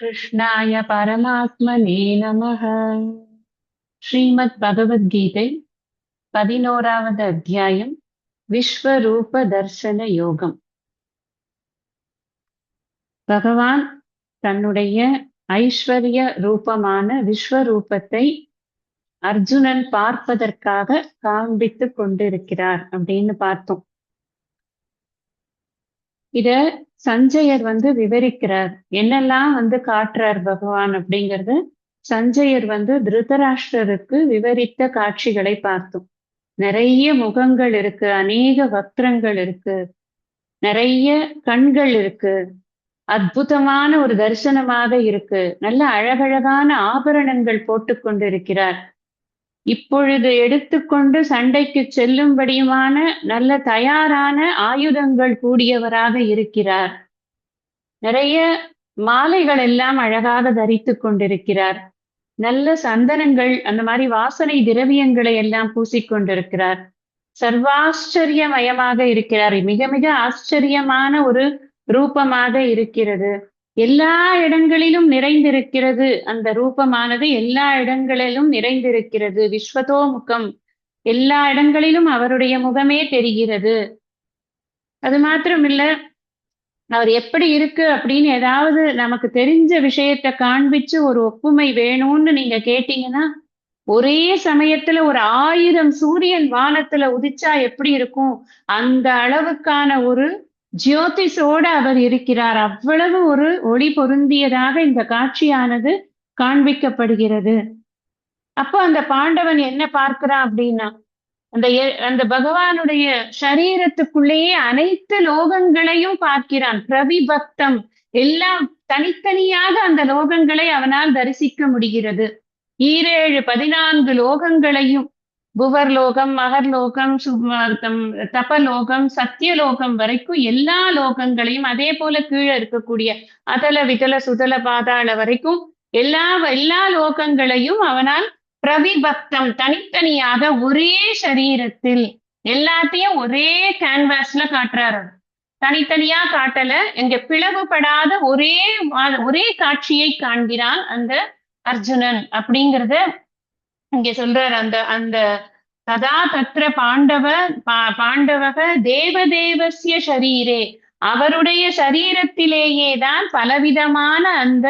கிருஷ்ணாய பரமாத்மனே நமः. ஸ்ரீமத் பகவத்கீதை 11வது அத்தியாயம் விஸ்வரூப தர்சன யோகம். பகவான் தன்னுடைய ஐஸ்வர்ய ரூபமான விஸ்வரூபத்தை அர்ஜுனன் பார்ப்பதற்காக காண்பித்துக் கொண்டிருக்கிறார் அப்படின்னு பார்த்தோம். இத சஞ்சயர் விவரிக்கிறார். என்னெல்லாம் காட்டுறார் பகவான் அப்படிங்கிறது சஞ்சயர் திருதராஷ்டிரருக்கு விவரித்த காட்சிகளை பார்த்தோம். நிறைய முகங்கள் இருக்கு, அநேக வக்ரங்கள் இருக்கு, நிறைய கண்கள் இருக்கு, அற்புதமான ஒரு தரிசனமாக இருக்கு, நல்ல அழகழகான ஆபரணங்கள் போட்டுக் கொண்டிருக்கிறார். இப்பொழுது எடுத்துக்கொண்டு சண்டைக்கு செல்லும்படியுமான நல்ல தயாரான ஆயுதங்கள் கூடியவராக இருக்கிறார். நிறைய மாலைகள் எல்லாம் அழகாக தரித்துக் கொண்டிருக்கிறார். நல்ல சந்தனங்கள், அந்த மாதிரி வாசனை திரவியங்களை எல்லாம் பூசிக்கொண்டிருக்கிறார். சர்வாச்சரியமயமாக இருக்கிறார். மிக மிக ஆச்சரியமான ஒரு ரூபமாக இருக்கிறது. எல்லா இடங்களிலும் நிறைந்திருக்கிறது. அந்த ரூபமானது எல்லா இடங்களிலும் நிறைந்திருக்கிறது. விஸ்வதோ முகம், எல்லா இடங்களிலும் அவருடைய முகமே தெரிகிறது. அது மாத்திரமில்ல, அவர் எப்படி இருக்கு அப்படின்னு ஏதாவது நமக்கு தெரிஞ்ச விஷயத்த காண்பிச்சு ஒரு ஒப்புமை வேணும்னு நீங்க கேட்டீங்கன்னா, ஒரே சமயத்துல ஒரு 1000 சூரியன் வானத்துல உதிச்சா எப்படி இருக்கும் அந்த அளவுக்கான ஒரு ஜியோதிஷோட அவர் இருக்கிறார். அவ்வளவு ஒரு ஒளி பொருந்தியதாக இந்த காட்சியானது காண்பிக்கப்படுகிறது. அப்போ அந்த பாண்டவன் என்ன பார்க்கிறான் அப்படின்னா, அந்த பகவானுடைய சரீரத்துக்குள்ளேயே அனைத்து லோகங்களையும் பார்க்கிறான். பிரவிபக்தம், எல்லாம் தனித்தனியாக அந்த லோகங்களை அவனால் தரிசிக்க முடிகிறது. 14 லோகங்களையும், புவர்லோகம், மகர்லோகம், தபலோகம், சத்தியலோகம் வரைக்கும் எல்லா லோகங்களையும், அதே போல கீழே இருக்கக்கூடிய அதல விதல சுதல பாதாள வரைக்கும் எல்லா லோகங்களையும் அவனால் பிரவிபக்தம், தனித்தனியாக ஒரே சரீரத்தில் எல்லாத்தையும் ஒரே கேன்வாஸ்ல காட்டுறாரு. தனித்தனியா காட்டல, இங்க பிளவுபடாத ஒரே காட்சியை காண்கிறான் அந்த அர்ஜுனன் அப்படிங்கிறத இங்க சொல்றார். அந்த ததா தத்ர பாண்டவக தேவதேவஸ்ய ஷரீரே, அவருடைய சரீரத்திலேயே தான் பலவிதமான அந்த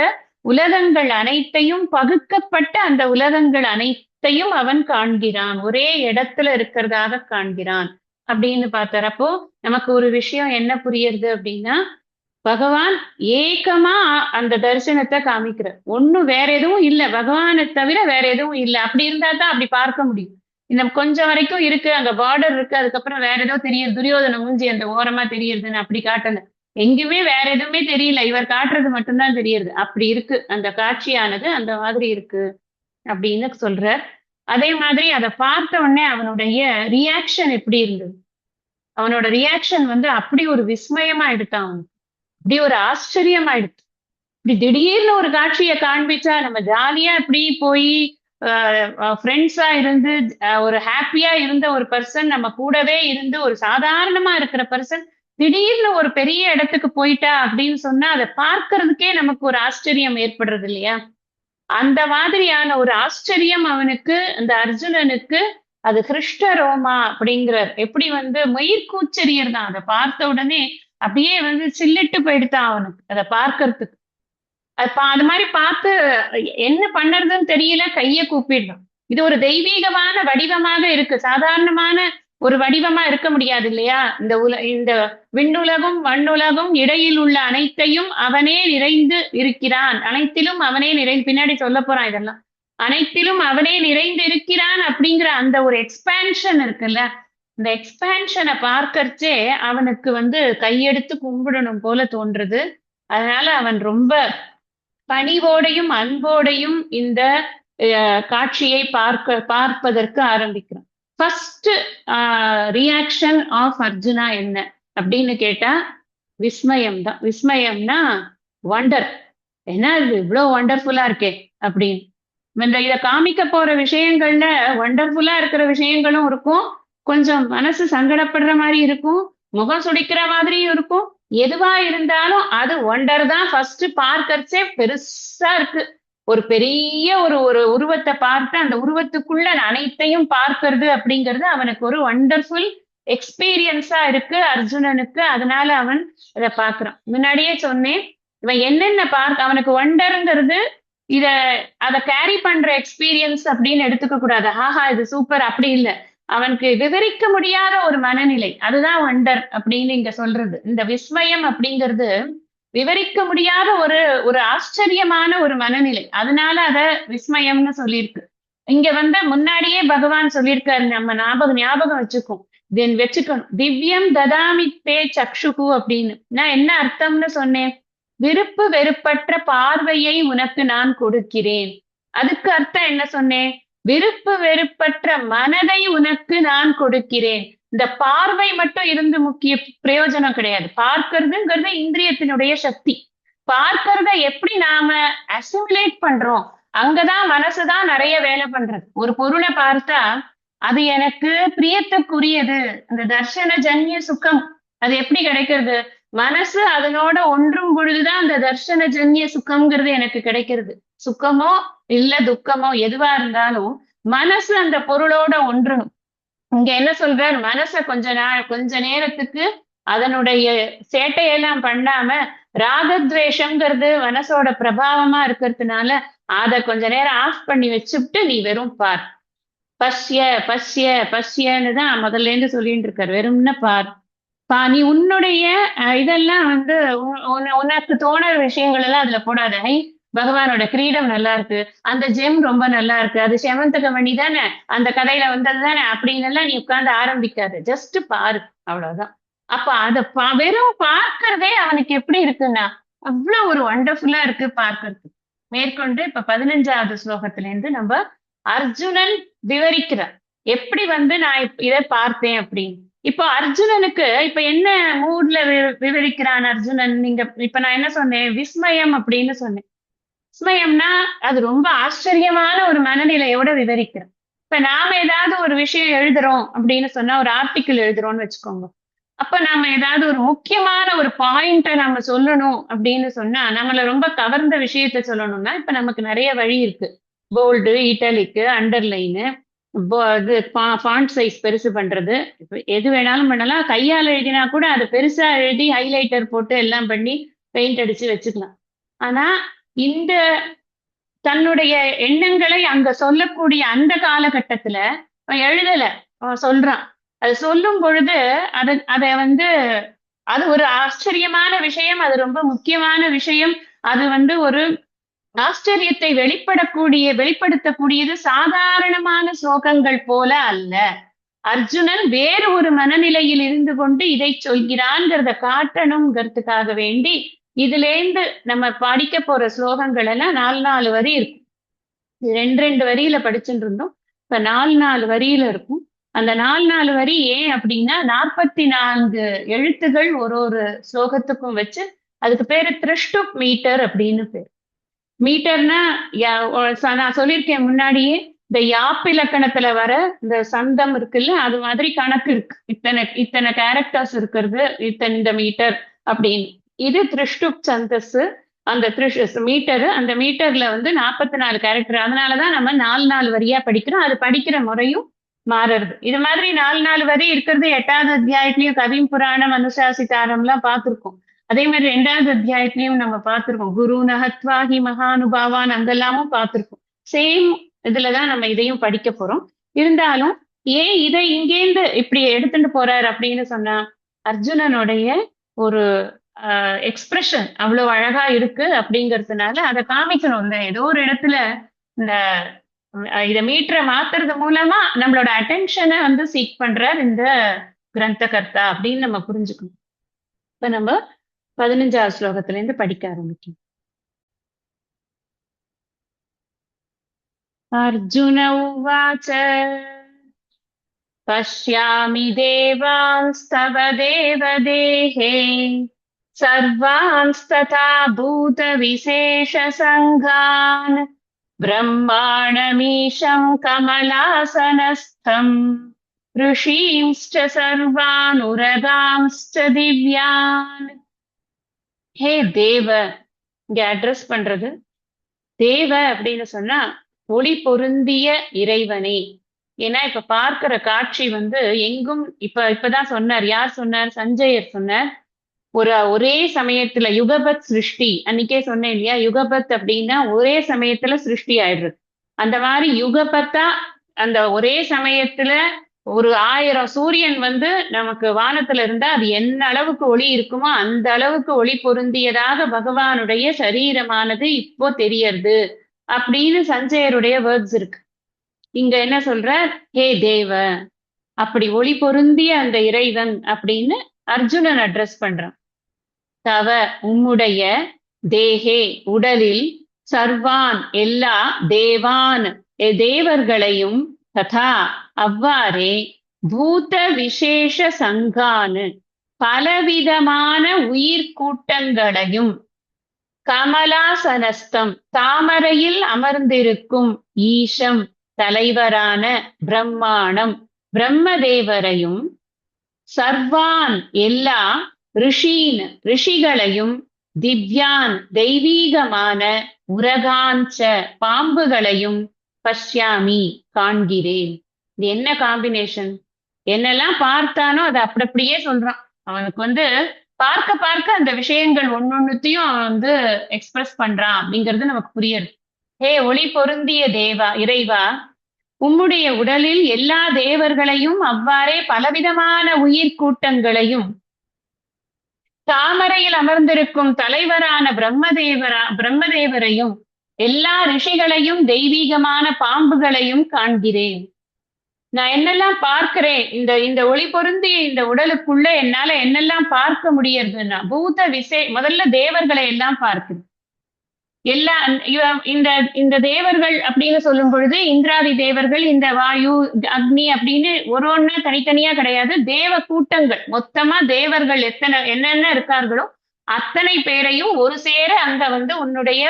உலகங்கள் அனைத்தையும், பகுக்கப்பட்ட அந்த உலகங்கள் அனைத்தையும் அவன் காண்கிறான். ஒரே இடத்துல இருக்கிறதாக காண்கிறான் அப்படின்னு பார்த்தார். அப்போ நமக்கு ஒரு விஷயம் என்ன புரியுது அப்படின்னா, பகவான் ஏகமா அந்த தரிசனத்தை காமிக்கிறார். ஒண்ணும் வேற எதுவும் இல்லை, பகவானை தவிர வேற எதுவும் இல்லை. அப்படி இருந்தா தான் அப்படி பார்க்க முடியும். இந்த கொஞ்சம் வரைக்கும் இருக்கு, அங்க பார்டர் இருக்கு, அதுக்கப்புறம் வேற ஏதோ தெரியுது, துரியோதன மூஞ்சி அந்த ஓரமா தெரியுதுன்னு அப்படி காட்டல. எங்குமே வேற எதுவுமே தெரியல, இவர் காட்டுறது மட்டும்தான் தெரியுது. அப்படி இருக்கு அந்த காட்சியானது, அந்த மாதிரி இருக்கு அப்படின்னு சொல்றார். அதே மாதிரி அதை பார்த்த உடனே அவனுடைய ரியாக்ஷன் எப்படி இருந்தது? அவனோட ரியாக்ஷன் அப்படி ஒரு விஸ்மயமா எடுத்தான். இப்படி ஒரு ஆச்சரியமாயிடுச்சு. இப்படி திடீர்னு ஒரு காட்சியை காண்பிச்சா நம்ம ஜாலியா இப்படி போய் ஃப்ரெண்ட்ஸா இருந்து ஒரு ஹாப்பியா இருந்த ஒரு பர்சன், நம்ம கூடவே இருந்து ஒரு சாதாரணமா இருக்கிற பர்சன் திடீர்னு ஒரு பெரிய இடத்துக்கு போயிட்டா அப்படின்னு சொன்னா அதை பார்க்கறதுக்கே நமக்கு ஒரு ஆச்சரியம் ஏற்படுறது இல்லையா? அந்த மாதிரியான ஒரு ஆச்சரியம் அவனுக்கு, அந்த அர்ஜுனனுக்கு அது ஹிருஷ்டரோமா அப்படிங்கிறார். எப்படி மயிர்கூச்சரியர் தான். அதை பார்த்த உடனே அப்படியே சில்லிட்டு போயிடுத்தான் அவனுக்கு அதை பார்க்கறதுக்கு. அது மாதிரி பார்த்து என்ன பண்ணுறதுன்னு தெரியல, கையை கூப்பிடுறான். இது ஒரு தெய்வீகமான வடிவமாக இருக்கு, சாதாரணமான ஒரு வடிவமா இருக்க முடியாது இல்லையா? இந்த விண்ணுலகும் மண்ணுலகும் இடையில் உள்ள அனைத்தையும் அவனே நிறைந்து இருக்கிறான். அனைத்திலும் அவனே பின்னாடி சொல்ல போறான் இதெல்லாம். அனைத்திலும் அவனே நிறைந்து இருக்கிறான் அப்படிங்கிற அந்த ஒரு எக்ஸ்பேன்ஷன் இருக்குல்ல, இந்த எக்ஸ்பேன்ஷனை பார்க்கறச்சே அவனுக்கு கையெடுத்து கும்பிடணும் போல தோன்றுது. அதனால அவன் ரொம்ப பணிவோடையும் அன்போடையும் இந்த காட்சியை பார்ப்பதற்கு ஆரம்பிக்கிறான். ஃபர்ஸ்ட் ரியாக்ஷன் ஆஃப் அர்ஜுனா என்ன அப்படின்னு கேட்டா விஸ்மயம் தான். விஸ்மயம்னா வண்டர், என்ன இது இவ்வளவு வண்டர்ஃபுல்லா இருக்கே அப்படின்னு. இதை காமிக்க போற விஷயங்கள்ல வண்டர்ஃபுல்லா இருக்கிற விஷயங்களும் இருக்கும், கொஞ்சம் மனசு சங்கடப்படுற மாதிரி இருக்கும், முகம் சுடிக்கிற மாதிரியும் இருக்கும், எதுவா இருந்தாலும் அது ஒண்டர் தான் ஃபர்ஸ்ட் பார்க்கறச்சே பெருசா இருக்கு. ஒரு பெரிய ஒரு ஒரு உருவத்தை பார்த்து அந்த உருவத்துக்குள்ள அனைத்தையும் பார்க்கிறது அப்படிங்கிறது அவனுக்கு ஒரு வண்டர்ஃபுல் எக்ஸ்பீரியன்ஸா இருக்கு அர்ஜுனனுக்கு. அதனால அவன் இதை பார்க்கிறான். முன்னாடியே சொன்னேன், இவன் என்னென்ன பார்க்க அவனுக்கு வண்டருங்கிறது இத அதை கேரி பண்ற எக்ஸ்பீரியன்ஸ் அப்படின்னு எடுத்துக்க கூடாது. ஆஹா இது சூப்பர் அப்படி இல்லை, அவனுக்கு விவரிக்க முடியாத ஒரு மனநிலை. அதுதான் வண்டர் அப்படின்னு இங்க சொல்றது. இந்த விஸ்மயம் அப்படிங்கிறது விவரிக்க முடியாத ஒரு ஒரு ஆச்சரியமான ஒரு மனநிலை. அதனால அத விஸ்மயம்னு சொல்லியிருக்கு. இங்க வந்து முன்னாடியே பகவான் சொல்லியிருக்காரு, நம்ம ஞாபகம் வச்சுக்கணும். திவ்யம் ததாமித்தே சக்ஷுகு அப்படின்னு. நான் என்ன அர்த்தம்னு சொன்னேன்? விருப்பு வெறுப்பற்ற பார்வையை உனக்கு நான் கொடுக்கிறேன். அதுக்கு அர்த்தம் என்ன சொன்னேன்? விருப்பு வெறுப்பற்ற மனதை உனக்கு நான் கொடுக்கிறேன். இந்த பார்வை மட்டும் இருந்து முக்கிய பிரயோஜனம் கிடையாது. பார்க்கிறதுங்கிறது இந்திரியத்தினுடைய சக்தி. பார்க்கறத எப்படி நாம அசிமுலேட் பண்றோம், அங்கதான் மனசுதான் நிறைய வேலை பண்றது. ஒரு பொருளை பார்த்தா அது எனக்கு பிரியத்துக்குரியது, அந்த தர்ஷன ஜன்ய சுகம் அது எப்படி கிடைக்கிறது? மனசு அதனோட ஒன்றும் பொழுதுதான் அந்த தர்ஷன ஜன்ய சுகம்ங்கிறது எனக்கு கிடைக்கிறது. சுகமோ இல்ல துக்கமோ எதுவா இருந்தாலும் மனசு அந்த பொருளோட ஒன்றணும். இங்க என்ன சொல்றார்? மனச கொஞ்ச நேரத்துக்கு அதனுடைய சேட்டையெல்லாம் பண்ணாம, ராகத்வேஷம்ங்கிறது மனசோட பிரபாவமா இருக்கிறதுனால அத கொஞ்ச நேரம் ஆஃப் பண்ணி வச்சுட்டு நீ வெறும் பார். பஷ்ய பஷ்ய பஷ்யன்னு தான் முதல்ல இருந்து சொல்லிட்டு இருக்காரு. வெறும்னு பார். நீ உன்னுடைய இதெல்லாம் வந்து உனக்கு தோணுற விஷயங்கள் எல்லாம் அதுல போடாத. பகவானோட கிரீடம் நல்லா இருக்கு, அந்த ஜெம் ரொம்ப நல்லா இருக்கு, அது செவந்தக மணி தானே, அந்த கதையில வந்தது தானே அப்படின்னு எல்லாம் நீ உட்கார்ந்து ஆரம்பிக்காது. ஜஸ்ட் பாரு, அவ்வளவுதான். அப்ப அத வெறும் பார்க்கறதே அவனுக்கு எப்படி இருக்குன்னா அவ்வளவு ஒரு வண்டர்ஃபுல்லா இருக்கு பார்க்கறதுக்கு. மேற்கொண்டு இப்ப 15வது ஸ்லோகத்துல இருந்து நம்ம அர்ஜுனன் விவரிக்கிறார் எப்படி வந்து நான் இதை பார்த்தேன் அப்படின்னு. இப்போ அர்ஜுனனுக்கு இப்ப என்ன மூட்ல விவரிக்கிறான் அர்ஜுனன்? நீங்க இப்ப நான் என்ன சொன்னேன்? விஸ்மயம் அப்படின்னு சொன்னேன். விஸ்மயம்னா அது ரொம்ப ஆச்சரியமான ஒரு மனநிலையோட விவரிக்கிறேன். இப்ப நாம ஏதாவது ஒரு விஷயம் எழுதுறோம் அப்படின்னு சொன்னா, ஒரு ஆர்டிக்கிள் எழுதுறோம்னு வச்சுக்கோங்க. அப்ப நாம ஏதாவது ஒரு முக்கியமான ஒரு பாயிண்ட நம்ம சொல்லணும் அப்படின்னு சொன்னா, நம்மள ரொம்ப கவர்ந்த விஷயத்த சொல்லணும்னா இப்ப நமக்கு நிறைய வழி இருக்கு. போல்டு, இட்டாலிக்கு, அண்டர்லைனு, இது ஃபாண்ட் சைஸ் பெருசு பண்றது, எது வேணாலும் பண்ணலாம். கையால் எழுதினா கூட அதை பெருசா எழுதி ஹைலைட்டர் போட்டு எல்லாம் பண்ணி பெயிண்ட் அடிச்சு வச்சுக்கலாம். ஆனா இந்த தன்னுடைய எண்ணங்களை அங்க சொல்லக்கூடிய அந்த காலகட்டத்துல அவன் எழுதல, அவன் சொல்றான். அது சொல்லும் பொழுது அதை வந்து அது ஒரு ஆச்சரியமான விஷயம், அது ரொம்ப முக்கியமான விஷயம். அது வந்து ஒரு ஆச்சரியத்தை வெளிப்படுத்தக்கூடியது சாதாரணமான ஸ்லோகங்கள் போல அல்ல. அர்ஜுனன் வேறு ஒரு மனநிலையில் இருந்து கொண்டு இதை சொல்கிறான்ங்கிறத காட்டணுங்கிறதுக்காக வேண்டி இதுல இருந்து நம்ம படிக்க போற ஸ்லோகங்கள் எல்லாம் 4 வரி இருக்கும். 2 வரியில படிச்சுட்டு இருந்தோம். இப்ப 4 வரியில இருக்கும். அந்த 4 வரி ஏன் அப்படின்னா 44 எழுத்துகள் ஒரு ஒரு ஸ்லோகத்துக்கும் வச்சு அதுக்கு பேரு திருஷ்டுப் மீட்டர் அப்படின்னு பேர். மீட்டர்னா நான் சொல்லியிருக்கேன் முன்னாடியே, இந்த யாப்பிலக்கணத்துல வர இந்த சந்தம் இருக்குல்ல, அது மாதிரி கணக்கு இருக்கு. இத்தனை கேரக்டர்ஸ் இருக்கிறது, இந்த மீட்டர் அப்படின்னு. இது திருஷ்டுப் சந்தஸ். அந்த மீட்டரு, அந்த மீட்டர்ல வந்து 44 கேரக்டர். அதனாலதான் நம்ம 4 வரியா படிக்கிறோம். அது படிக்கிற முறையும் மாறுறது. இது மாதிரி 4 வரி இருக்கிறது 8வது அத்தியாயத்திலயும் கவிம் புராணம், அனுசாசிதாரம் எல்லாம் பார்த்திருக்கோம். அதே மாதிரி 2வது அத்தியாயத்திலையும் நம்ம பார்த்திருக்கோம். குரு நகத்வாஹி மகானுபாவான், அங்கெல்லாமும் பார்த்திருக்கோம். சேம் இதுலதான் நம்ம இதையும் படிக்க போறோம். இருந்தாலும் ஏன் இதை இங்கேருந்து இப்படி எடுத்துட்டு போறாரு அப்படின்னு சொன்னா, அர்ஜுனனுடைய ஒரு எக்ஸ்பிரஷன் அவ்வளவு அழகா இருக்கு அப்படிங்கிறதுனால அதை காமிக்கணும்ல. ஏதோ ஒரு இடத்துல இந்த இதை மீட்டரை மாத்துறது மூலமா நம்மளோட அட்டென்ஷனை வந்து சீக் பண்றார் இந்த கிரந்தகர்த்தா அப்படின்னு நம்ம புரிஞ்சுக்கணும். இப்ப நம்ம 15வது ஸ்லோகத்துல இருந்து படிக்க ஆரம்பிக்கும். அர்ஜுன உவாச்ச பஷ்யாமி தேவான்ஸ்தவ தேவதேஹே சர்வான்ஸ்ததா பூத விசேஷ சங்கான் பிரம்மாணமீஷம் கமலாசனஸ்தம் ऋषींश्च सर्वानुरगांश्च दिव्यान् ஹே தேவ, இங்க அட்ரஸ் பண்றது தேவ அப்படின்னு சொன்னா ஒளி பொருந்திய இறைவனே. ஏன்னா இப்ப பார்க்கிற காட்சி வந்து எங்கும் இப்பதான் சொன்னார். யார் சொன்னார்? சஞ்சயர் சொன்னார். ஒரே சமயத்துல யுகபத் சிருஷ்டி, அன்னைக்கே சொன்னேன் இல்லையா? யுகபத் அப்படின்னா ஒரே சமயத்துல சிருஷ்டி ஆயிடுறது. அந்த மாதிரி யுகபத்தா அந்த ஒரே சமயத்துல ஒரு 1000 சூரியன் வந்து நமக்கு வானத்துல இருந்தா அது என்ன அளவுக்கு ஒளி இருக்குமோ அந்த அளவுக்கு ஒளி பொருந்தியதாக பகவானுடைய சரீரமானது இப்போ தெரியறது அப்படின்னு சஞ்சயருடைய வேர்ட்ஸ் இருக்கு. இங்க என்ன சொல்ற? ஹே தேவ, அப்படி ஒளி பொருந்திய அந்த இறைவன் அப்படின்னு அர்ஜுனன் அட்ரஸ் பண்றான். தவ, உம்முடைய தேகே, உடலில் சர்வான், எல்லா தேவான், தேவர்களையும் ததா அவ்வாறே பூத விசேஷ சங்கான், பலவிதமான உயிர்கூட்டங்களையும் கமலாசனஸ்தம், தாமரையில் அமர்ந்திருக்கும் ஈஷம், தலைவரான பிரம்மாணம், பிரம்மதேவரையும் சர்வான், எல்லா ரிஷீன், ரிஷிகளையும் திவ்யான், தெய்வீகமான உரகாஞ்ச, பாம்புகளையும் பஷ்யாமி, காண்கிறேன். இது என்ன காம்பினேஷன்? என்னெல்லாம் பார்த்தானோ அதை அப்படியே சொல்றான். அவனுக்கு வந்து பார்க்க பார்க்க அந்த விஷயங்கள் ஒன்னொன்னுத்தையும் அவன் வந்து எக்ஸ்பிரஸ் பண்றான் அப்படிங்கிறது நமக்கு புரியுது. ஹே ஒளி பொருந்திய தேவா, இறைவா, உம்முடைய உடலில் எல்லா தேவர்களையும் அவ்வாறே பலவிதமான உயிர் கூட்டங்களையும் தாமரையில் அமர்ந்திருக்கும் தலைவரான பிரம்மதேவரையும் எல்லா ரிஷிகளையும் தெய்வீகமான பாம்புகளையும் காண்கிறேன். நான் என்னெல்லாம் பார்க்கிறேன், இந்த இந்த ஒளி பொருந்திய இந்த உடலுக்குள்ள என்னால என்னெல்லாம் பார்க்க முடியறதுன்னா முதல்ல தேவர்களை எல்லாம் பார்க்குது. எல்லா இந்த இந்த தேவர்கள் அப்படின்னு சொல்லும் பொழுது இந்திராதி தேவர்கள், இந்த வாயு, அக்னி அப்படின்னு ஒண்ணு தனித்தனியா கிடையாது. தேவ கூட்டங்கள் மொத்தமா தேவர்கள் என்னென்ன இருக்கார்களோ அத்தனை பேரையும் ஒரு சேர அந்த வந்து உன்னுடைய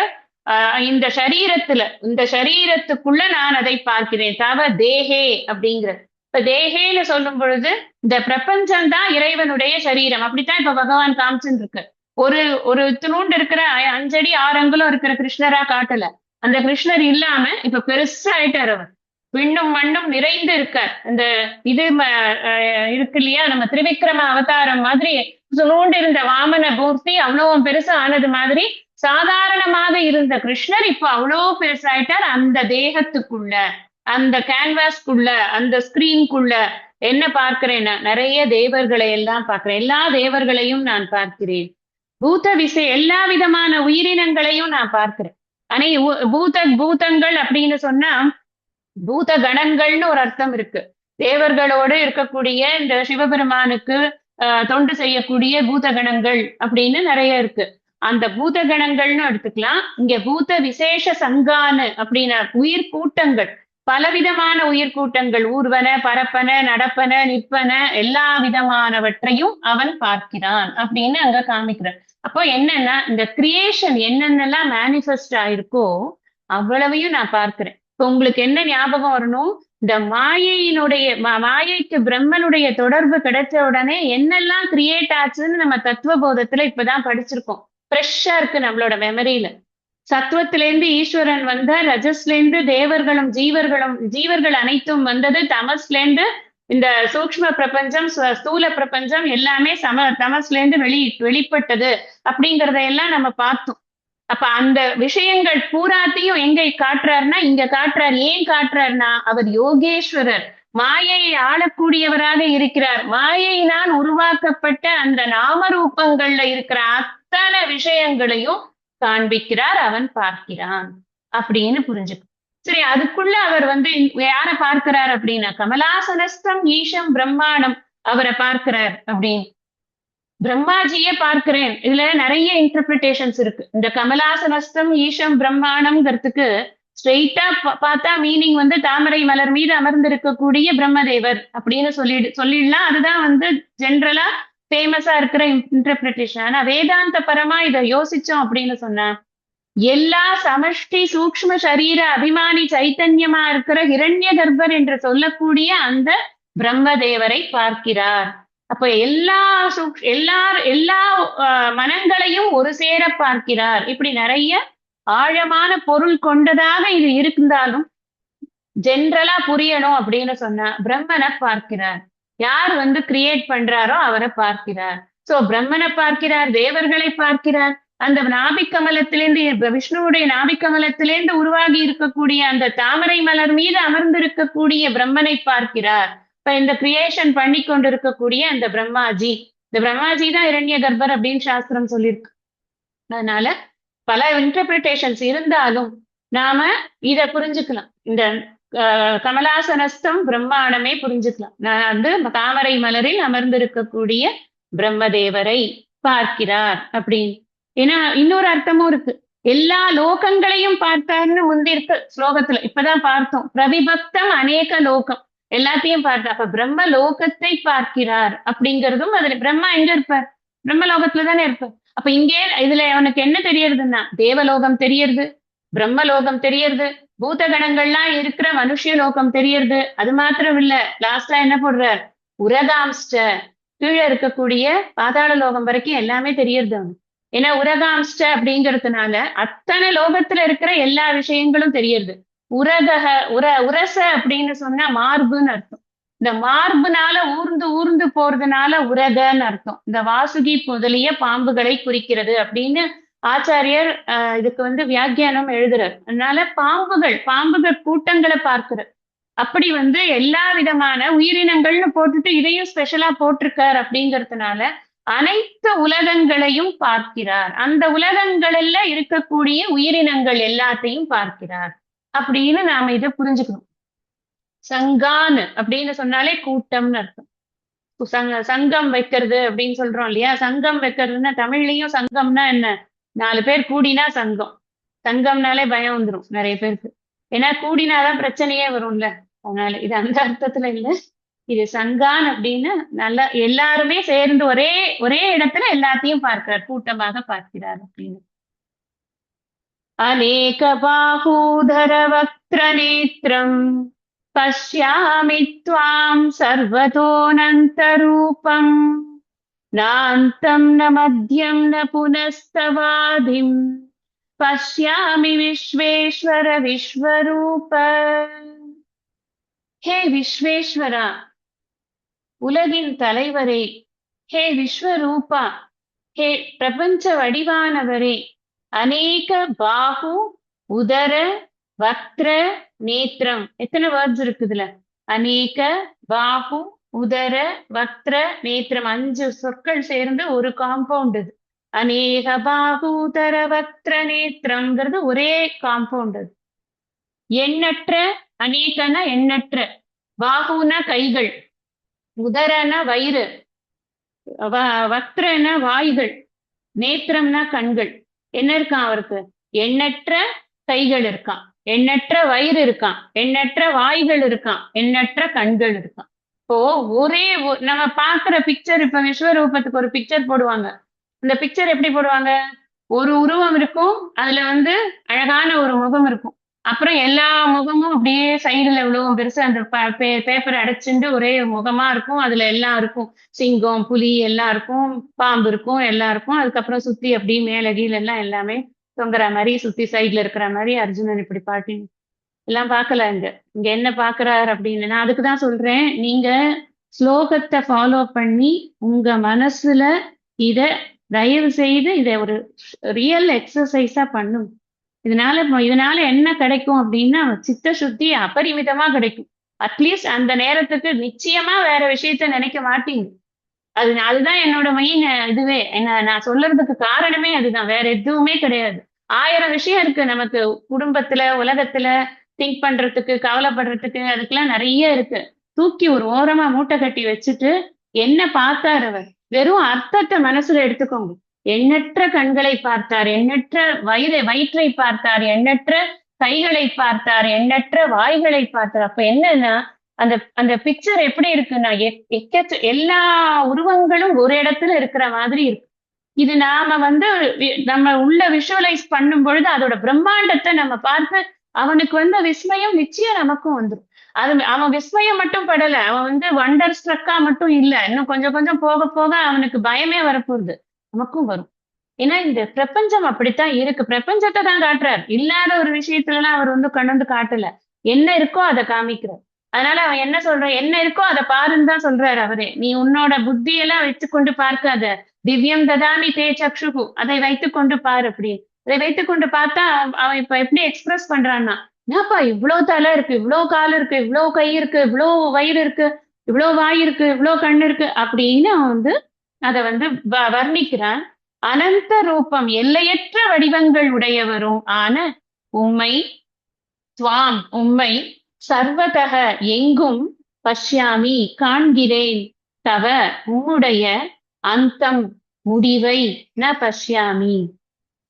இந்த சரீரத்துக்குள்ள நான் அதை பார்க்கிறேன். தவ தேகே அப்படிங்கிற இப்ப தேகேன்னு சொல்லும் பொழுது இந்த பிரபஞ்சம் தான் இறைவனுடைய சரீரம். அப்படித்தான் இப்ப பகவான் காமிச்சுன்னு இருக்கு. ஒரு துணுண்டு இருக்கிற 5 அடி 6 அங்குலம் இருக்கிற கிருஷ்ணரா காட்டல. அந்த கிருஷ்ணர் இல்லாம இப்ப பெருசா ஆயிட்டார் அவர். விண்ணும் மண்ணும் நிறைந்து இருக்கார். இந்த இது இருக்கு இல்லையா, நம்ம திரிவிக்ரம அவதாரம் மாதிரி துணுண்டு இருந்த வாமன மூர்த்தி அவ்வளவு பெருசா ஆனது மாதிரி சாதாரணமாக இருந்த கிருஷ்ணர் இப்ப அவ்வளோ பெருசாயிட்டார். அந்த தேகத்துக்குள்ள, அந்த கேன்வாஸ்க்குள்ள, அந்த ஸ்கிரீன்குள்ள என்ன பார்க்கிறேன்னா நிறைய தேவர்களை எல்லாம் பார்க்கிறேன். எல்லா தேவர்களையும் நான் பார்க்கிறேன். எல்லா விதமான உயிரினங்களையும் நான் பார்க்கிறேன். ஆனா பூதங்கள் அப்படின்னு சொன்னா பூத கணங்கள்னு ஒரு அர்த்தம் இருக்கு. தேவர்களோடு இருக்கக்கூடிய இந்த சிவபெருமானுக்கு தொண்டு செய்யக்கூடிய பூதகணங்கள் அப்படின்னு நிறைய இருக்கு. அந்த பூத கணங்கள்னு எடுத்துக்கலாம். இங்க பூத விசேஷ சங்கானு அப்படின்னா உயிர் கூட்டங்கள், பலவிதமான உயிர் கூட்டங்கள், ஊர்வன, பரப்பன, நடப்பன, நிற்பன, எல்லா விதமானவற்றையும் அவன் பார்க்கிறான் அப்படின்னு அங்க காமிக்கிறான். அப்போ என்னன்னா இந்த கிரியேஷன் என்னென்னலாம் மேனிஃபெஸ்ட் ஆயிருக்கோ அவ்வளவையும் நான் பார்க்கிறேன். இப்போ உங்களுக்கு என்ன ஞாபகம் வரணும்? இந்த மாயைக்கு பிரம்மனுடைய தொடர்பு கிடைச்ச உடனே என்னெல்லாம் கிரியேட் ஆச்சுன்னு நம்ம தத்துவ போதத்துல இப்பதான் படிச்சிருக்கோம். ஃப்ரெஷ்ஷா இருக்கு நம்மளோட மெமரியில. சத்துவத்திலேருந்து ஈஸ்வரன் வந்த, ரஜஸ்ல இருந்து தேவர்களும் ஜீவர்கள் அனைத்தும் வந்தது, தமஸ்ல இருந்து இந்த சூக்ஷ்ம பிரபஞ்சம், ஸ்தூல பிரபஞ்சம் எல்லாமே தமஸ்ல இருந்து வெளிப்பட்டது அப்படிங்கறதையெல்லாம் நம்ம பார்த்தோம். அப்ப அந்த விஷயங்கள் பூராத்தையும் எங்க காட்டுறாருன்னா இங்க காட்டுறார். ஏன் காட்டுறாருன்னா அவர் யோகேஸ்வரர், மாயையை ஆளக்கூடியவராக இருக்கிறார். மாயையினால் உருவாக்கப்பட்ட அந்த நாமரூபங்கள்ல இருக்கிற அத்தனை விஷயங்களையும் காண்பிக்கிறார், அவன் பார்க்கிறான் அப்படின்னு புரிஞ்சுக்கும். சரி, அதுக்குள்ள அவர் வந்து யார பார்க்கிறார் அப்படின்னா கமலாசனஸ்தம் ஈஷம் பிரம்மாண்டம், அவரை பார்க்கிறார் அப்படின்னு. பிரம்மாஜியே பார்க்கிறேன். இதுல நிறைய இன்டர்பிரிட்டேஷன்ஸ் இருக்கு. இந்த கமலாசனஸ்தம் ஈஷம் பிரம்மாண்டம்ங்கிறதுக்கு ஸ்ட்ரெயிட்டா பார்த்தா மீனிங் வந்து தாமரை மலர் மீது அமர்ந்திருக்கக்கூடிய பிரம்மதேவர் அப்படின்னு சொல்லிடலாம். அதுதான் வந்து ஜென்ரலா ஃபேமஸா இருக்கிற இன்டர்பிரிட்டேஷன். ஆனா வேதாந்த பரமா இதை யோசிச்சோம் அப்படின்னு சொன்னா எல்லா சமஷ்டி சூக்ஷ்ம சரீர அபிமானி சைத்தன்யமா இருக்கிற ஹிரண்ய கர்ப்பர் என்று சொல்லக்கூடிய அந்த பிரம்மதேவரை பார்க்கிறார். அப்ப எல்லா மனங்களையும் ஒரு சேர பார்க்கிறார். இப்படி நிறைய ஆழமான பொருள் கொண்டதாக இது இருந்தாலும் ஜென்ரலா புரியணும் அப்படின்னு சொன்னா பிரம்மனை பார்க்கிறார். யார் கிரியேட் பண்றாரோ அவரை பார்க்கிறார். சோ பிரம்மனை பார்க்கிறார், தேவர்களை பார்க்கிறார். அந்த நாபிக்கமலத்திலிருந்து விஷ்ணுவுடைய நாபிக்கமலத்திலிருந்து உருவாகி இருக்கக்கூடிய அந்த தாமரை மலர் மீது அமர்ந்திருக்கக்கூடிய பிரம்மனை பார்க்கிறார். இப்ப இந்த கிரியேஷன் பண்ணி கொண்டிருக்கக்கூடிய அந்த பிரம்மாஜி, இந்த பிரம்மாஜி தான் இரண்ய கர்ப்பர் அப்படின்னு சாஸ்திரம் சொல்லியிருக்கு. அதனால பல இன்டர்பிரிட்டேஷன்ஸ் இருந்தாலும் நாம இத புரிஞ்சுக்கலாம். இந்த கமலாசனஸ்தம் பிரம்மாண்டமே புரிஞ்சுக்கலாம். நான் தாமரை மலரில் அமர்ந்திருக்கக்கூடிய பிரம்மதேவரை பார்க்கிறார் அப்படின்னு. ஏன்னா இன்னொரு அர்த்தமும் இருக்கு. எல்லா லோகங்களையும் பார்த்தார்னு முந்திருக்கு ஸ்லோகத்துல. இப்பதான் பார்த்தோம். பிரவிபக்தம் அநேக லோகம், எல்லாத்தையும் பார்த்தா. அப்ப பிரம்ம லோகத்தை பார்க்கிறார் அப்படிங்கிறதும் அதுல பிரம்மா எங்க இருப்பார்? பிரம்மலோகத்துலதானே இருப்பார். அப்ப இங்கே இதுல அவனுக்கு என்ன தெரியறதுன்னா தேவலோகம் தெரியறது, பிரம்மலோகம் தெரியறது, பூத கணங்கள்லாம் இருக்கிற மனுஷ லோகம் தெரியறது. அது மாத்திரம் இல்ல, லாஸ்டா என்ன போடுறார்? உரகாம்ஸ்ட, கீழே இருக்கக்கூடிய பாதாள லோகம் வரைக்கும் எல்லாமே தெரியறது அவனுக்கு. ஏன்னா உரகாம்ஸ்ட அப்படிங்கிறதுனால அத்தனை லோகத்துல இருக்கிற எல்லா விஷயங்களும் தெரியறது. உரச அப்படின்னு சொன்னா மார்புன்னு அர்த்தம். இந்த மார்புனால ஊர்ந்து போறதுனால உரகன்னு அர்த்தம். இந்த வாசுகி முதலிய பாம்புகளை குறிக்கிறது அப்படின்னு ஆச்சாரியர் இதுக்கு வியாக்கியானம் எழுதுறார். அதனால பாம்புகள் கூட்டங்களை பார்க்கிறார். அப்படி எல்லா விதமான உயிரினங்கள்னு போட்டுட்டு இதையும் ஸ்பெஷலா போட்டிருக்கார். அப்படிங்கிறதுனால அனைத்து உலகங்களையும் பார்க்கிறார். அந்த உலகங்கள்ல இருக்கக்கூடிய உயிரினங்கள் எல்லாத்தையும் பார்க்கிறார் அப்படின்னு நாம இதை புரிஞ்சுக்கணும். சங்கான் அப்படின்னு சொன்னாலே கூட்டம்னு அர்த்தம். சங்கம் வைக்கிறது அப்படின்னு சொல்றோம் இல்லையா? சங்கம் வைக்கிறதுன்னா தமிழ்லயும் சங்கம்னா என்ன? 4 பேர் கூடினா சங்கம். சங்கம்னாலே பயம் வந்துடும் நிறைய பேருக்கு. ஏன்னா கூடினாதான் பிரச்சனையே வரும்ல. அதனால இது அந்த அர்த்தத்துல இல்ல. இது சங்கான் அப்படின்னு நல்லா எல்லாருமே சேர்ந்து ஒரே இடத்துல எல்லாத்தையும் பார்க்கிறார், கூட்டமாக பார்க்கிறார் அப்படின்னு. அநேக பாஹூதர வக்ர நேத்ரம் பஷ்யாமி த்வாம் சர்வதோனந்தரூபம் நாந்தம் ந மத்யம் ந புனஸ்தவாதிம் பஷ்யாமி விஸ்வேஸ்வர விஸ்வரூப. ஹே விஸ்வேஸ்வரா, உலகின் தலைவரே, ஹே விஸ்வரூபா, ஹே பிரபஞ்ச வடிவானவரே, அநேக பாகு உதர வக்ர நேத்திரம். எத்தனை வேர்ட்ஸ் இருக்குதுல? அநேக பாகு உதர வக்ர நேத்திரம், 5 சொற்கள் சேர்ந்து ஒரு காம்பவுண்ட். இது அநேக பாகு உதர வக்ர நேத்திரம்ங்கிறது ஒரே காம்பவுண்ட். அது எண்ணற்ற, அநேகனா எண்ணற்ற, பாகுனா கைகள், உதரனா வயிறு, வக்ரனா வாய்கள், நேத்திரம்னா கண்கள். என்ன இருக்கான் அவருக்கு? எண்ணற்ற கைகள் இருக்கான், எண்ணற்ற வயிறு இருக்கான், எண்ணற்ற வாய்கள் இருக்கான், எண்ணற்ற கண்கள் இருக்கான். இப்போ நம்ம பாக்குற பிக்சர், இப்ப விஸ்வரூபத்துக்கு ஒரு பிக்சர் போடுவாங்க. இந்த பிக்சர் எப்படி போடுவாங்க? ஒரு உருவம் இருக்கும், அதுல அழகான ஒரு முகம் இருக்கும். அப்புறம் எல்லா முகமும் அப்படியே சைடுல இவ்வளவு பெருசா அந்த பேப்பரை அடைச்சுட்டு ஒரே முகமா இருக்கும். அதுல எல்லாம் இருக்கும், சிங்கம், புலி எல்லாம் இருக்கும், பாம்பு இருக்கும், எல்லாம் இருக்கும். அதுக்கப்புறம் சுத்தி அப்படியே மேல கீழ எல்லாம் எல்லாமே தொங்குற மாதிரி, சுத்தி சைட்ல இருக்கிற மாதிரி அர்ஜுனன் இப்படி பாட்டி எல்லாம் பார்க்கல. இங்க என்ன பாக்குறாரு அப்படின்னு நான் அதுக்குதான் சொல்றேன். நீங்க ஸ்லோகத்தை ஃபாலோ பண்ணி உங்க மனசுல இத தயவு செய்து இதை ஒரு ரியல் எக்ஸசைஸா பண்ணும். இதனால என்ன கிடைக்கும் அப்படின்னா சித்த சுத்தி அபரிமிதமா கிடைக்கும். அட்லீஸ்ட் அந்த நேரத்துக்கு நிச்சயமா வேற விஷயத்த நினைக்க மாட்டீங்க. அதுதான் என்னோட மெயின் இதுவே. நான் சொல்றதுக்கு காரணமே அதுதான், வேற எதுவுமே கிடையாது. 1000 விஷயம் இருக்கு நமக்கு குடும்பத்துல, உலகத்துல திங்க் பண்றதுக்கு, கவலைப்படுறதுக்கு, அதுக்கெல்லாம் நிறைய இருக்கு. தூக்கி ஒரு ஓரமா மூட்டை கட்டி வச்சுட்டு என்ன பார்த்தார் அவர்? வெறும் அர்த்தத்தை மனசுல எடுத்துக்கோங்க. எண்ணற்ற கண்களை பார்த்தார், எண்ணற்ற வயிற்றை பார்த்தார், எண்ணற்ற கைகளை பார்த்தார், எண்ணற்ற வாய்களை பார்த்தார். அப்ப என்னன்னா அந்த பிக்சர் எப்படி இருக்குன்னா எல்லா உருவங்களும் ஒரு இடத்துல இருக்கிற மாதிரி இருக்கு. இது நாம நம்ம உள்ள விஷுவலைஸ் பண்ணும் பொழுது அதோட பிரம்மாண்டத்தை நம்ம பார்த்து அவனுக்கு விஸ்மயம் நிச்சயம் நமக்கும் வந்துடும். அது அவன் விஸ்மயம் மட்டும் படல. அவன் வண்டர் ஸ்ட்ரக்கா மட்டும் இல்ல. இன்னும் கொஞ்சம் கொஞ்சம் போக போக அவனுக்கு பயமே வரப்போகுது. நமக்கும் வரும். ஏன்னா இந்த பிரபஞ்சம் அப்படித்தான் இருக்கு. பிரபஞ்சத்தை தான் காட்டுறார். இல்லாத ஒரு விஷயத்துல எல்லாம் அவர் கொண்டு காட்டல. என்ன இருக்கோ அதை காமிக்கிறார். அதனால அவன் என்ன சொல்றான், என்ன இருக்கோ அதை பாருன்னு தான் சொல்றாரு அவரே. நீ உன்னோட புத்தியெல்லாம் வச்சுக்கொண்டு பார்க்காத. திவ்யம் ததாமி தே சக்ஷுகு, அதை வைத்துக்கொண்டு பாரு அப்படின்னு. அதை வைத்துக்கொண்டு பார்த்தா அவன் இப்ப எப்படி எக்ஸ்பிரஸ் பண்றான்னா, என்னப்பா இவ்வளவு தலை இருக்கு, இவ்வளவு கால் இருக்கு, இவ்வளவு கை இருக்கு, இவ்வளவு வயிறு இருக்கு, இவ்வளவு வாய் இருக்கு, இவ்வளவு கண்ணு இருக்கு அப்படின்னு அவன் அதை வர்ணிக்கிறான். அனந்த ரூபம், எல்லையற்ற வடிவங்கள் உடையவரும் ஆன உம்மை, துவாம் உம்மை, சர்வதக எங்கும், பஷ்யாமி காண்கிறேன், தவ உம்முடைய, அந்தம் முடிவை, ந பஷ்யாமி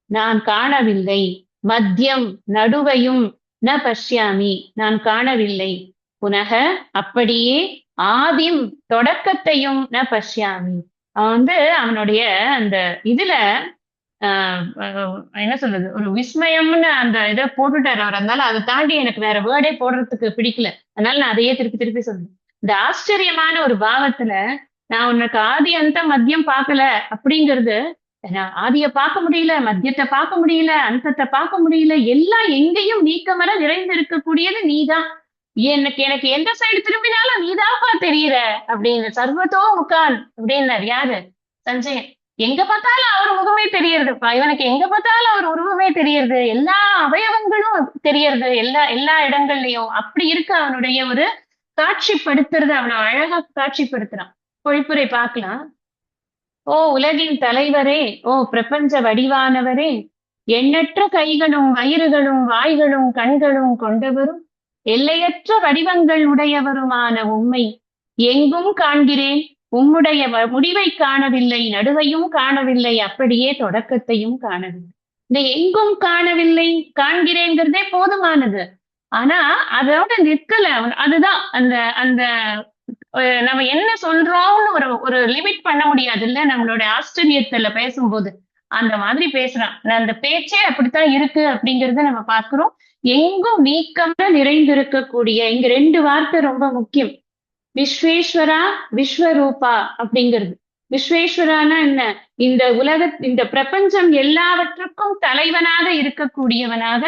நான் காணவில்லை, மத்தியம் நடுவையும், ந பஷ்யாமி நான் காணவில்லை, புனக அப்படியே, ஆதிம் தொடக்கத்தையும், ந பஷ்யாமி அவன் அவனுடைய அந்த இதுல என்ன சொல்றது, ஒரு விஸ்மயம்னு அந்த இதை போட்டுட்டாரு அவர். அதனால அதை தாண்டி எனக்கு வேற வேர்டே போடுறதுக்கு பிடிக்கல. அதனால நான் அதையே திருப்பி திருப்பி சொல்றேன். இந்த ஆச்சரியமான ஒரு பாவத்துல நான் உனக்கு ஆதி அந்த மத்தியம் பார்க்கல அப்படிங்கிறது, ஆதிய பார்க்க முடியல, மத்தியத்தை பார்க்க முடியல, அந்தத்தை பார்க்க முடியல, எல்லாம் எங்கேயும் நீக்கமர நிறைந்து இருக்கக்கூடியது நீதான். எனக்கு எனக்கு எந்த சைடு திரும்பினாலும் நீதான்ப்பா தெரியுற அப்படின்னு. சர்வத்தோ முக்கால் அப்படின்னாரு யாரு, சஞ்சயன். எங்க பார்த்தாலும் அவர் முகமே தெரியறதுப்பா, இவனுக்கு எங்க பார்த்தாலும் அவர் உருவமே தெரியறது, எல்லா அவயவங்களும் தெரியறது, எல்லா எல்லா இடங்கள்லயும். அப்படி இருக்கு அவனுடைய ஒரு காட்சிப்படுத்துறது, அவ்வளவு அழகா காட்சிப்படுத்துறான். பொழிப்புரை பார்க்கலாம். ஓ உலகின் தலைவரே, ஓ பிரபஞ்ச வடிவானவரே, எண்ணற்ற கைகளும் வயிறுகளும் வாய்களும் கண்களும் கொண்டவரும், எல்லையற்ற வடிவங்கள் உடையவருமான உம்மை எங்கும் காண்கிறேன், உம்முடைய முடிவை காணவில்லை, நடுவையும் காணவில்லை, அப்படியே தொடக்கத்தையும் காணவில்லை. இந்த எங்கும் காணவில்லை காண்கிறேங்கிறதே போதுமானது. ஆனா அதோட நிற்கல. அதுதான் அந்த அந்த நம்ம என்ன சொல்றோம்னு ஒரு ஒரு லிமிட் பண்ண முடியாது இல்ல, நம்மளோட ஆச்சரியத்துல பேசும்போது அந்த மாதிரி பேசுறான். அந்த பேச்சே அப்படித்தான் இருக்கு அப்படிங்கறத நம்ம பார்க்கிறோம். எங்கும் நீக்கம்ல நிறைந்திருக்கக்கூடிய, இங்க ரெண்டு வார்த்தை ரொம்ப முக்கியம். விஸ்வேஸ்வரா, விஸ்வரூபா அப்படிங்கிறது. விஸ்வேஸ்வரானா என்ன, இந்த இந்த பிரபஞ்சம் எல்லாவற்றுக்கும் தலைவனாக இருக்கக்கூடியவனாக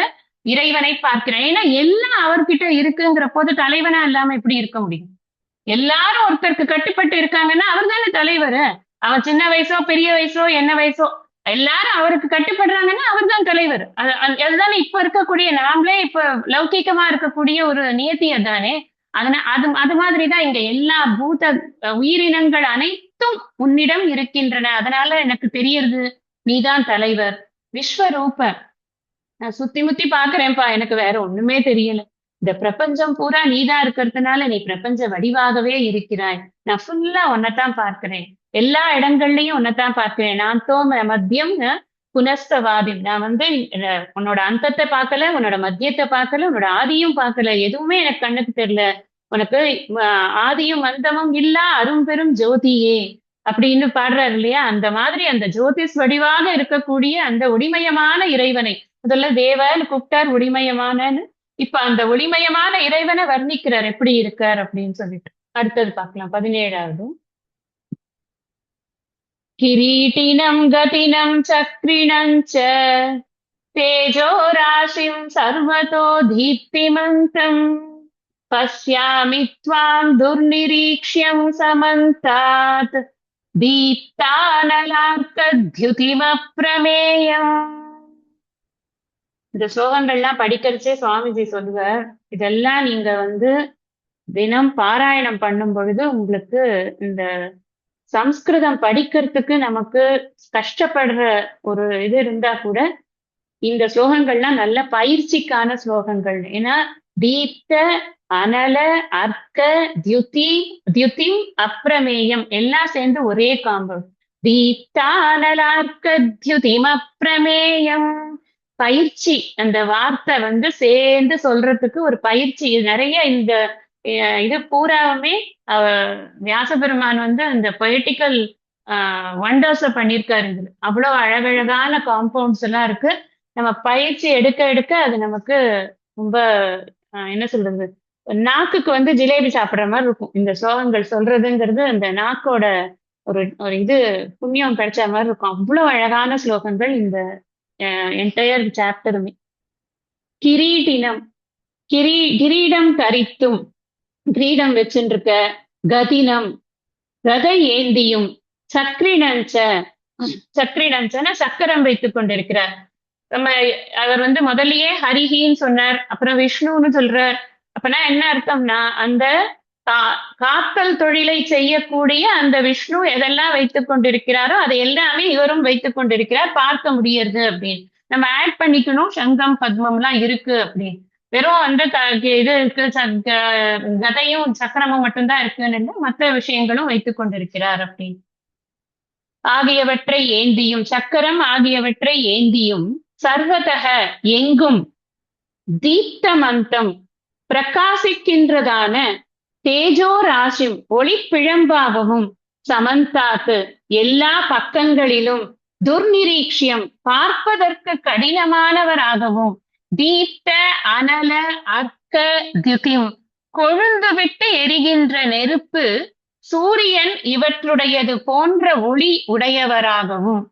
இறைவனை பார்க்கிறேன். ஏன்னா எல்லாம் அவர்கிட்ட இருக்குங்கிற போது தலைவனா இல்லாம எப்படி இருக்க முடியும்? எல்லாரும் ஒருத்தருக்கு கட்டுப்பட்டு இருக்காங்கன்னா அவர் தானே தலைவர். அவன் சின்ன வயசோ பெரிய வயசோ என்ன வயசோ எல்லாரும் அவருக்கு கட்டுப்படுறாங்கன்னா அவர் தான் தலைவர். அதுதானே இப்ப இருக்கக்கூடிய, நாமளே இப்ப லௌகிகமா இருக்கக்கூடிய ஒரு நியத்தி அதானே. அது மாதிரிதான் இங்க எல்லா பூத உயிரினங்கள் அனைத்தும் உன்னிடம் இருக்கின்றன. அதனால எனக்கு தெரியறது நீதான் தலைவர். விஸ்வரூப, நான் சுத்தி முத்தி பாக்குறேன்ப்பா, எனக்கு வேற ஒண்ணுமே தெரியல. இந்த பிரபஞ்சம் பூரா நீதான் இருக்கிறதுனால நீ பிரபஞ்ச வடிவாகவே இருக்கிறாய். நான் ஃபுல்லா உன்னைத்தான் பார்க்கிறேன், எல்லா இடங்கள்லயும் உன்னைத்தான் பார்க்கிறேன். நான் தோம மத்தியம் புனஸ்தவாதி, நான் உன்னோட அந்தத்தை பார்க்கல, உன்னோட மத்தியத்தை பார்க்கல, உன்னோட ஆதியும் பார்க்கல, எதுவுமே எனக்கு கண்ணுக்கு தெரியல. உனக்கு ஆதியும் அந்தமும் இல்ல அரும்பெரும் ஜோதியே அப்படின்னு பாடுறாரு இல்லையா. அந்த மாதிரி அந்த ஜோதிஷ் வடிவாக இருக்கக்கூடிய அந்த ஒளிமயமான இறைவனை முதல்ல தேவன்னு கூப்பிட்டார், ஒளிமயமானன்னு. இப்ப அந்த ஒளிமயமான இறைவனை வர்ணிக்கிறார் எப்படி இருக்கார் அப்படின்னு சொல்லிட்டு. அடுத்தது பார்க்கலாம் 17வது. கிரீட்டினம் கதினம் சக்ரிணம் ச தேஜோ ராசிம் சர்வதோ தீப்திமந்தம் பஸ்யாமி த்வாம் துர்நிரீக்ஷ்யம் சமந்தாத் தீப்தானலார்க்கத்யுதிமப்ரமேயம். இந்த ஸ்லோகங்கள்லாம் படிக்கிறச்சே சுவாமிஜி சொல்லுவார், இதெல்லாம் நீங்க தினம் பாராயணம் பண்ணும் பொழுது உங்களுக்கு இந்த சம்ஸ்கிருதம் படிக்கிறதுக்கு நமக்கு கஷ்டப்படுற ஒரு இது இருந்தா கூட இந்த ஸ்லோகங்கள்லாம் நல்ல பயிற்சிக்கான ஸ்லோகங்கள். ஏன்னா தீப்த, அனல, அர்க்க, தியுதிம், அப்ரமேயம் எல்லாம் சேர்ந்து ஒரே காம்போ. தீப்தா அனலார்க்க தியுதிம் அப்ரமேயம். பயிற்சி, அந்த வார்த்தை சேர்ந்து சொல்றதுக்கு ஒரு பயிற்சி. நிறைய இந்த இது பூராவுமே வியாசபெருமான் அந்த பொய்டிக்கல் வண்டர்ஸ பண்ணியிருக்காரு. இதுல அவ்வளவு அழகழகான காம்பவுண்ட்ஸ் எல்லாம் இருக்கு. நம்ம பயிற்சி எடுக்க எடுக்க அது நமக்கு ரொம்ப என்ன சொல்றது, நாக்குக்கு வந்து ஜிலேபி சாப்பிடுற மாதிரி இருக்கும் இந்த ஸ்லோகங்கள் சொல்றதுங்கிறது. அந்த நாக்கோட ஒரு ஒரு இது புண்ணியம் கிடைச்ச மாதிரி இருக்கும். அவ்வளவு அழகான ஸ்லோகங்கள் இந்த என்டையர் சாப்டருமே. கிரீடினம், கிரீடம் தரித்தும், கிரீடம் வச்சுருக்க, கதினம் ரதை ஏந்தியும், சக்ரினஞ்ச, சக்ரினஞ்சன சக்கரம் வைத்துக் கொண்டிருக்கிறார். நம்ம அவர் வந்து முதல்லயே ஹரிஹின்னு சொன்னார், அப்புறம் விஷ்ணுன்னு சொல்றார். அப்பனா என்ன அர்த்தம்னா அந்த காத்தல் தொழிலை செய்யக்கூடிய அந்த விஷ்ணு எதெல்லாம் வைத்துக் கொண்டிருக்கிறாரோ அதை எல்லாமே இவரும் வைத்துக் கொண்டிருக்கிறார், பார்க்க முடியறது அப்படின்னு. நம்ம ஆட் பண்ணிக்கணும் சங்கம் பத்மம் எல்லாம் இருக்கு அப்படின்னு. வெறும் வந்து இது இருக்கு கதையும் சக்கரமும் மட்டும்தான் இருக்குன்னு இல்லை, மற்ற விஷயங்களும் வைத்துக் கொண்டிருக்கிறார் அப்படின்னு. ஆகியவற்றை ஏந்தியும், சக்கரம் ஆகியவற்றை ஏந்தியும், சர்வதக எங்கும், தீப்தமந்தம் பிரகாசிக்கின்றதான, தேஜோ ராசிம் ஒளிப்பிழம்பாகவும், சமந்தாத்து எல்லா பக்கங்களிலும், துர்நிரீக்ஷியம் பார்ப்பதற்கு கடினமானவராகவும், தீப்த அனல அர்க்க திதிம் கொழுந்து விட்டு எரிகின்ற நெருப்பு சூரியன் இவற்றுடையது போன்ற ஒளி உடையவராகவும்,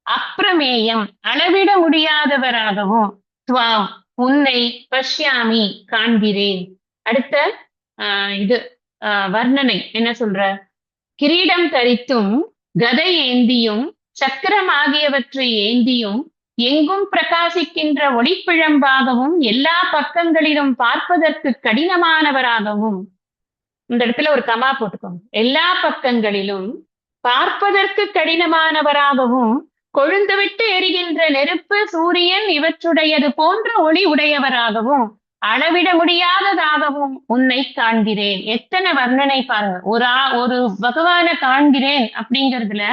அப்பிரமேயம் அளவிட முடியாதவராகவும், துவாம் உன்னை பஷ்யாமி காண்கிறேன். அடுத்த இது வர்ணனை என்ன சொல்ற? கிரீடம் தரித்தும், கதை ஏந்தியும், சக்கரம் ஆகியவற்றை ஏந்தியும், எங்கும் பிரகாசிக்கின்ற ஒளிப்பிழம்பாகவும், எல்லா பக்கங்களிலும் பார்ப்பதற்கு கடினமானவராகவும், இந்த இடத்துல ஒரு கமா போட்டுக்கோங்க, எல்லா பக்கங்களிலும் பார்ப்பதற்கு கடினமானவராகவும், கொழுந்துவிட்டு எரிகின்ற நெருப்பு சூரியன் இவற்றுடையது போன்ற ஒளி உடையவராகவும், அளவிட முடியாததாகவும் உன்னை காண்கிறேன். எத்தனை வர்ணனை பாருங்க. ஒரு பகவான காண்கிறேன் அப்படிங்கிறதுல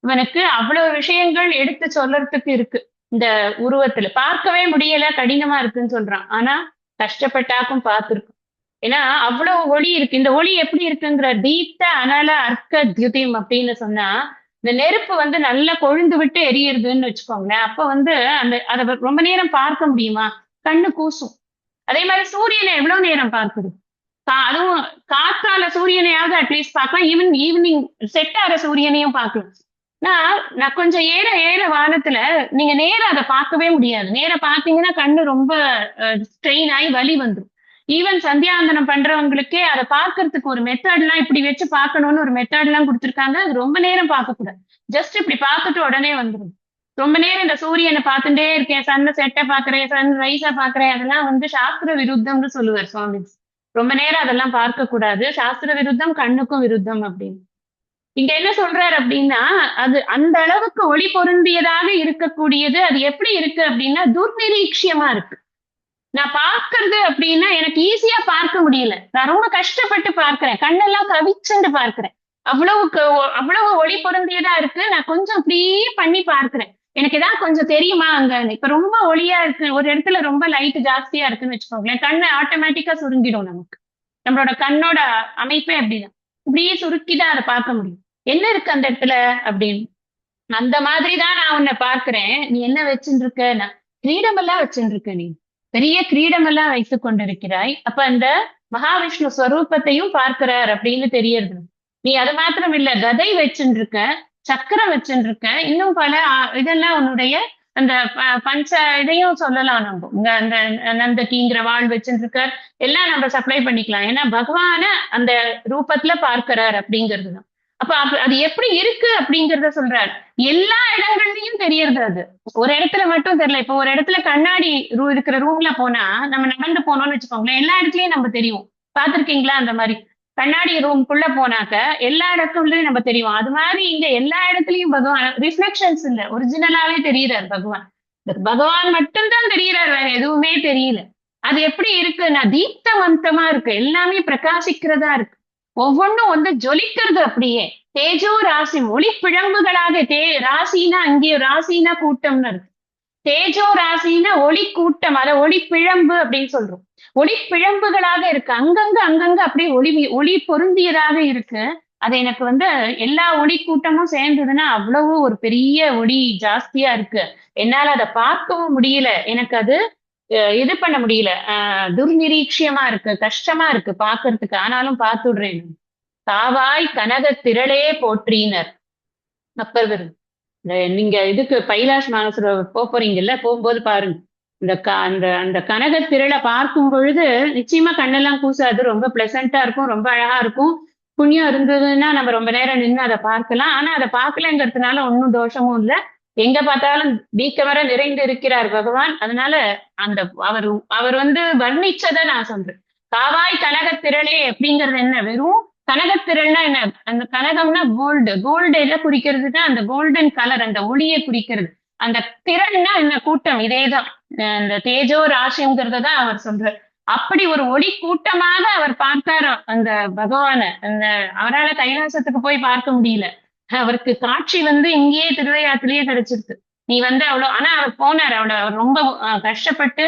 இவனுக்கு அவ்வளவு விஷயங்கள் எடுத்து சொல்றதுக்கு இருக்கு. இந்த உருவத்துல பார்க்கவே முடியல, கடினமா இருக்குன்னு சொல்றான். ஆனா கஷ்டப்பட்டாக்கும் பார்த்திருக்கும். ஏன்னா அவ்வளவு ஒளி இருக்கு. இந்த ஒளி எப்படி இருக்குங்கிற, தீப்த அனல அர்க்க தியுதிம் அப்படின்னு சொன்னா, இந்த நெருப்பு வந்து நல்லா கொழுந்து விட்டு எரியுறதுன்னு வச்சுக்கோங்களேன். அப்ப வந்து அதை ரொம்ப நேரம் பார்க்க முடியுமா? கண்ணு கூசும். அதே மாதிரி சூரியனை எவ்வளவு நேரம் பார்க்குது? அதுவும் காத்தால சூரியனையாவது அட்லீஸ்ட் பார்க்கலாம், ஈவினிங் செட் ஆகிற சூரியனையும் பார்க்கலாம். நான் கொஞ்சம் ஏற ஏற வானத்துல நீங்க நேரம் அதை பார்க்கவே முடியாது. நேரம் பார்த்தீங்கன்னா கண்ணு ரொம்ப ஸ்ட்ரெயின் ஆகி வலி வந்துடும். ஈவன் சந்தியாவந்தனம் பண்றவங்களுக்கே அதை பார்க்கறதுக்கு ஒரு மெத்தட் எல்லாம் இப்படி வச்சு பார்க்கணும்னு ஒரு மெத்தட் எல்லாம் கொடுத்துருக்காங்க. அது ரொம்ப நேரம் பார்க்க கூடாது. ஜஸ்ட் இப்படி பார்த்துட்டு உடனே வந்துடும். ரொம்ப நேரம் இந்த சூரியனை பார்த்துட்டே இருக்கேன், சன்ன செட்டை பாக்குறேன், சன் ரைஸா பாக்குறேன், அதெல்லாம் வந்து சாஸ்திர விருத்தம்னு சொல்லுவார் சுவாமி. ரொம்ப நேரம் அதெல்லாம் பார்க்க கூடாது, சாஸ்திர விருத்தம், கண்ணுக்கும் விருத்தம் அப்படின்னு. இங்க என்ன சொல்றாரு அப்படின்னா, அது அந்த அளவுக்கு ஒளி பொருந்தியதாக இருக்கக்கூடியது. அது எப்படி இருக்கு அப்படின்னா துர்நிரீட்சியமா இருக்கு. நான் பார்க்கறது அப்படின்னா எனக்கு ஈஸியா பார்க்க முடியல, நான் ரொம்ப கஷ்டப்பட்டு பார்க்கிறேன், கண்ணெல்லாம் கவிச்சுண்டு பார்க்கிறேன். அவ்வளவு ஒளி பொருந்தியதா இருக்கு. நான் கொஞ்சம் அப்படியே பண்ணி பார்க்கிறேன், எனக்கு ஏதாவது கொஞ்சம் தெரியுமா அங்க. இப்ப ரொம்ப ஒளியா இருக்கு, ஒரு இடத்துல ரொம்ப லைட் ஜாஸ்தியா இருக்குன்னு வச்சுக்கோங்களேன், கண்ணு ஆட்டோமேட்டிக்கா சுருங்கிடும். நம்மளோட கண்ணோட அமைப்பே அப்படிதான், இப்படியே சுருக்கிதான் அதை பார்க்க முடியும். என்ன இருக்கு அந்த இடத்துல அப்படின்னு. அந்த மாதிரிதான் நான் உன்னை பார்க்கிறேன். நீ என்ன வச்சுட்டு இருக்க? நான் கிரீடமெல்லாம் வச்சுட்டு இருக்க, நீ பெரிய கிரீடமெல்லாம் வைத்துக் கொண்டிருக்கிறாய். அப்ப அந்த மகாவிஷ்ணு ஸ்வரூபத்தையும் பார்க்கிறார் அப்படின்னு தெரியறது. நீ அது மாத்திரம் இல்ல, கதை வச்சுட்டு இருக்க, சக்கரம் வச்சுட்டு இருக்க, இன்னும் பல இதெல்லாம் உன்னுடைய அந்த பஞ்ச இதையும் சொல்லலாம். நம்ம அந்த நந்தகிங்கிற வாழ் வச்சுட்டு இருக்க, எல்லாம் நம்ம சப்ளை பண்ணிக்கலாம். ஏன்னா பகவான அந்த ரூபத்துல பார்க்கிறார் அப்படிங்கிறதுதான். அப்ப அது எப்படி இருக்கு அப்படிங்கறத சொல்றாரு. எல்லா இடங்கள்லயும் தெரியறது. அது ஒரு இடத்துல மட்டும் தெரியல. இப்ப ஒரு இடத்துல கண்ணாடி இருக்கிற ரூம்ல போனா நம்ம நடந்து போனோம்னு வச்சுக்கோங்களேன், எல்லா இடத்துலயும் நம்ம தெரியும். பாத்திருக்கீங்களா அந்த மாதிரி? கண்ணாடி ரூம்குள்ள போனாக்க எல்லா இடத்துலயும் நம்ம தெரியும். அது மாதிரி இங்க எல்லா இடத்துலயும் பகவான் ரிஃப்ளெக்ஷன்ஸ் இல்ல, ஒரிஜினலாவே தெரியுறாரு பகவான். பகவான் மட்டும்தான் தெரியுறாரு, வேற எதுவுமே தெரியல. அது எப்படி இருக்குன்னா தீப்தவந்தமா இருக்கு, எல்லாமே பிரகாசிக்கிறதா இருக்கு. ஒவ்வொன்றும் வந்து ஜொலிக்கிறது அப்படியே. தேஜோ ராசி ஒளி பிழம்புகளாக, ராசினா அங்கே ராசினா கூட்டம்னு இருக்கு. தேஜோ ராசினா ஒளி கூட்டம், அத ஒளி பிழம்பு அப்படின்னு சொல்றோம். ஒளி பிழம்புகளாக இருக்கு, அங்கங்க அப்படியே ஒளி பொருந்தியதாக இருக்கு. அது எனக்கு வந்து எல்லா ஒளி கூட்டமும் சேர்ந்ததுன்னா அவ்வளவு ஒரு பெரிய ஒளி ஜாஸ்தியா இருக்கு. என்னால அதை பார்க்கவும் முடியல. எனக்கு அது இது பண்ண முடியல. துர்நிரீட்சியமா இருக்கு, கஷ்டமா இருக்கு பாக்குறதுக்கு. ஆனாலும் பார்த்துடுறேன். காவாய் கனகத் திரளே போற்றினர் அப்பர் விருது. நீங்க இதுக்கு கைலாஷ் மானசரோவர் போறீங்கல்ல, போகும்போது பாருங்க. அந்த அந்த கனகத் திரளை பார்க்கும் பொழுது நிச்சயமா கண்ணெல்லாம் கூசாது. ரொம்ப பிளசண்டா இருக்கும், ரொம்ப அழகா இருக்கும். புண்ணியம் இருந்ததுன்னா நம்ம ரொம்ப நேரம் நின்று அதை பார்க்கலாம். ஆனா அதை பார்க்கலங்கிறதுனால ஒன்னும் தோஷமும் இல்லை. எங்க பார்த்தாலும் வீக்கமர நிறைந்து இருக்கிறார் பகவான். அதனால அந்த அவர் அவர் வந்து வர்ணிச்சதை நான் சொல்றேன். காவாய் கனகத் திரளே அப்படிங்கிறது என்ன? வெறும் கனகத்திரள்னா என்ன? அந்த கனகம்னா கோல்டு. கோல்டு எதை குறிக்கிறதுனா அந்த கோல்டன் கலர், அந்த ஒளியை குறிக்கிறது. அந்த திரள்னா என்ன? கூட்டம். இதேதான் அந்த தேஜோ ராசிங்கிறத தான் அவர் சொல்றார். அப்படி ஒரு ஒளி கூட்டமாக அவர் பார்த்தாரோ அந்த பகவான. அந்த அவரால் கைலாசத்துக்கு போய் பார்க்க முடியல. அவருக்கு காட்சி வந்து இங்கேயே திருவையாத்திலேயே கிடைச்சிருக்கு. நீ வந்து அவ்வளவு, ஆனா அவர் போனார். அவர் ரொம்ப கஷ்டப்பட்டு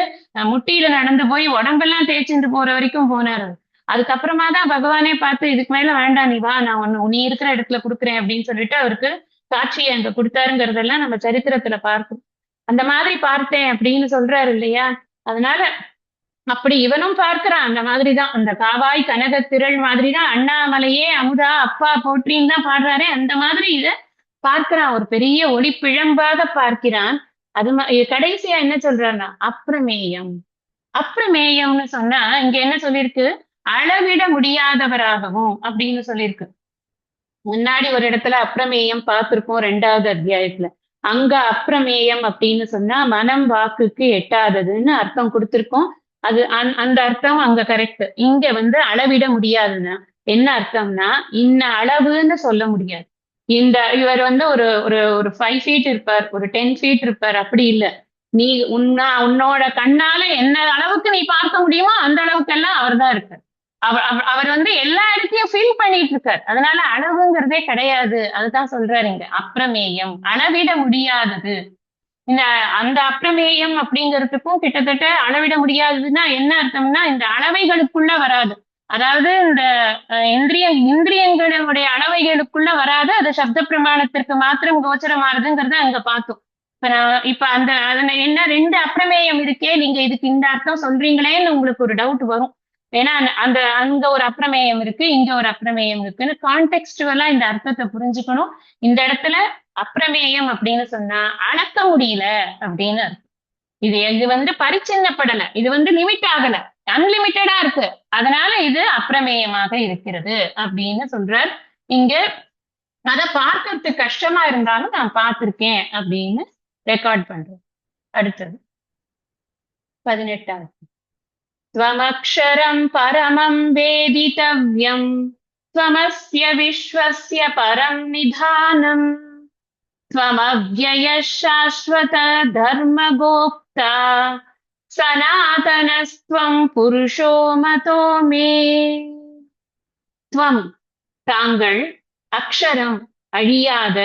முட்டியில நடந்து போய் உடம்பெல்லாம் தேய்ச்சிட்டு போற வரைக்கும் போனார். அதுக்கப்புறமா தான் பகவானே பார்த்து இதுக்கு மேல வேண்டாம், நீ வா, நான் நீ இருக்கிற இடத்துல கொடுக்குறேன் அப்படின்னு சொல்லிட்டு அவருக்கு காட்சியை அங்க கொடுத்தாருங்கிறதெல்லாம் நம்ம சரித்திரத்துல பார்க்கணும். அந்த மாதிரி பார்த்தேன் அப்படின்னு சொல்றாரு இல்லையா? அதனால அப்படி இவனும் பார்க்கிறான். அந்த மாதிரிதான் அந்த காவாய் கனக திரள் மாதிரிதான் அண்ணாமலையே அமுதா அப்பா போற்றின்னு தான் பாடுறாரே, அந்த மாதிரி இத பார்க்கிறான். ஒரு பெரிய ஒளி பிழம்பாக பார்க்கிறான். கடைசியா என்ன சொல்றான்னா அப்பிரமேயம். அப்பிரமேயம்னு சொன்னா இங்க என்ன சொல்லிருக்கு? அளவிட முடியாதவராகவும் அப்படின்னு சொல்லியிருக்கு. முன்னாடி ஒரு இடத்துல அப்பிரமேயம் பார்த்திருக்கோம் 2வது அத்தியாயத்துல. அங்க அப்பிரமேயம் அப்படின்னு சொன்னா மனம் வாக்குக்கு எட்டாததுன்னு அர்த்தம் கொடுத்திருக்கோம். அது அந்த அர்த்தம் அங்க கரெக்ட். இங்க வந்து அளவிட முடியாதுன்னா என்ன அர்த்தம்னா இன்ன அளவுன்னு சொல்ல முடியாது. இவர் வந்து ஒரு ஒரு ஒரு 5 ஃபீட் இருப்பார், ஒரு 10 ஃபீட் இருப்பார், அப்படி இல்ல. நீ உன்னோட கண்ணால என்ன அளவுக்கு நீ பார்க்க முடியுமோ அந்த அளவுக்கெல்லாம் அவர் தான் இருக்கார். அவர் வந்து எல்லா இடத்தையும் ஃபீல் பண்ணிட்டு இருக்கார். அதனால அளவுங்கிறதே கிடையாது. அதுதான் சொல்றாரு இங்க அப்பிரமேயம், அளவிட முடியாதது. இந்த அந்த அப்பிரமேயம் அப்படிங்கிறதுக்கும் கிட்டத்தட்ட அளவிட முடியாததுன்னா என்ன அர்த்தம்னா இந்த அளவைகளுக்குள்ள வராது. அதாவது இந்த இந்திரியங்களுடைய அளவைகளுக்குள்ள வராது. அது சப்த பிரமாணத்திற்கு மாத்திரம் கோச்சரமானதுங்கிறத அங்க பார்த்தோம். இப்ப அந்த அதுல என்ன 2 அப்பிரமேயம் இருக்கே, நீங்க இதுக்கு இந்த அர்த்தம் சொல்றீங்களேன்னு உங்களுக்கு ஒரு டவுட் வரும். ஏன்னா அந்த அங்க ஒரு அப்பிரமேயம் இருக்கு, இங்க ஒரு அப்பிரமேயம் இருக்குன்னு கான்டெக்ஸ்டுவலா இந்த அர்த்தத்தை புரிஞ்சுக்கணும். இந்த இடத்துல அப்பிரமேயம் அப்படின்னு சொன்னா அளக்க முடியல அப்படின்னு அர்த்தம். இது வந்து பரிச்சின்னப்படல, இது வந்து லிமிட் ஆகல, அன்லிமிட்டடா இருக்கு. அதனால இது அப்பிரமேயமாக இருக்கிறது அப்படின்னு சொல்றார் இங்க. அதை பார்க்கறதுக்கு கஷ்டமா இருந்தாலும் நான் பார்த்திருக்கேன் அப்படின்னு ரெக்கார்ட் பண்றேன். அடுத்தது 18வது. त्वमक्षरं परमं वेदितव्यं त्वमस्य विश्वस्य परं निधानम् त्वमव्ययः शाश्वत धर्मगोप्ता सनातनस्त्वं पुरुषो मतो मे. त्वं தாங்கள், அக்ஷரம் அழியாத,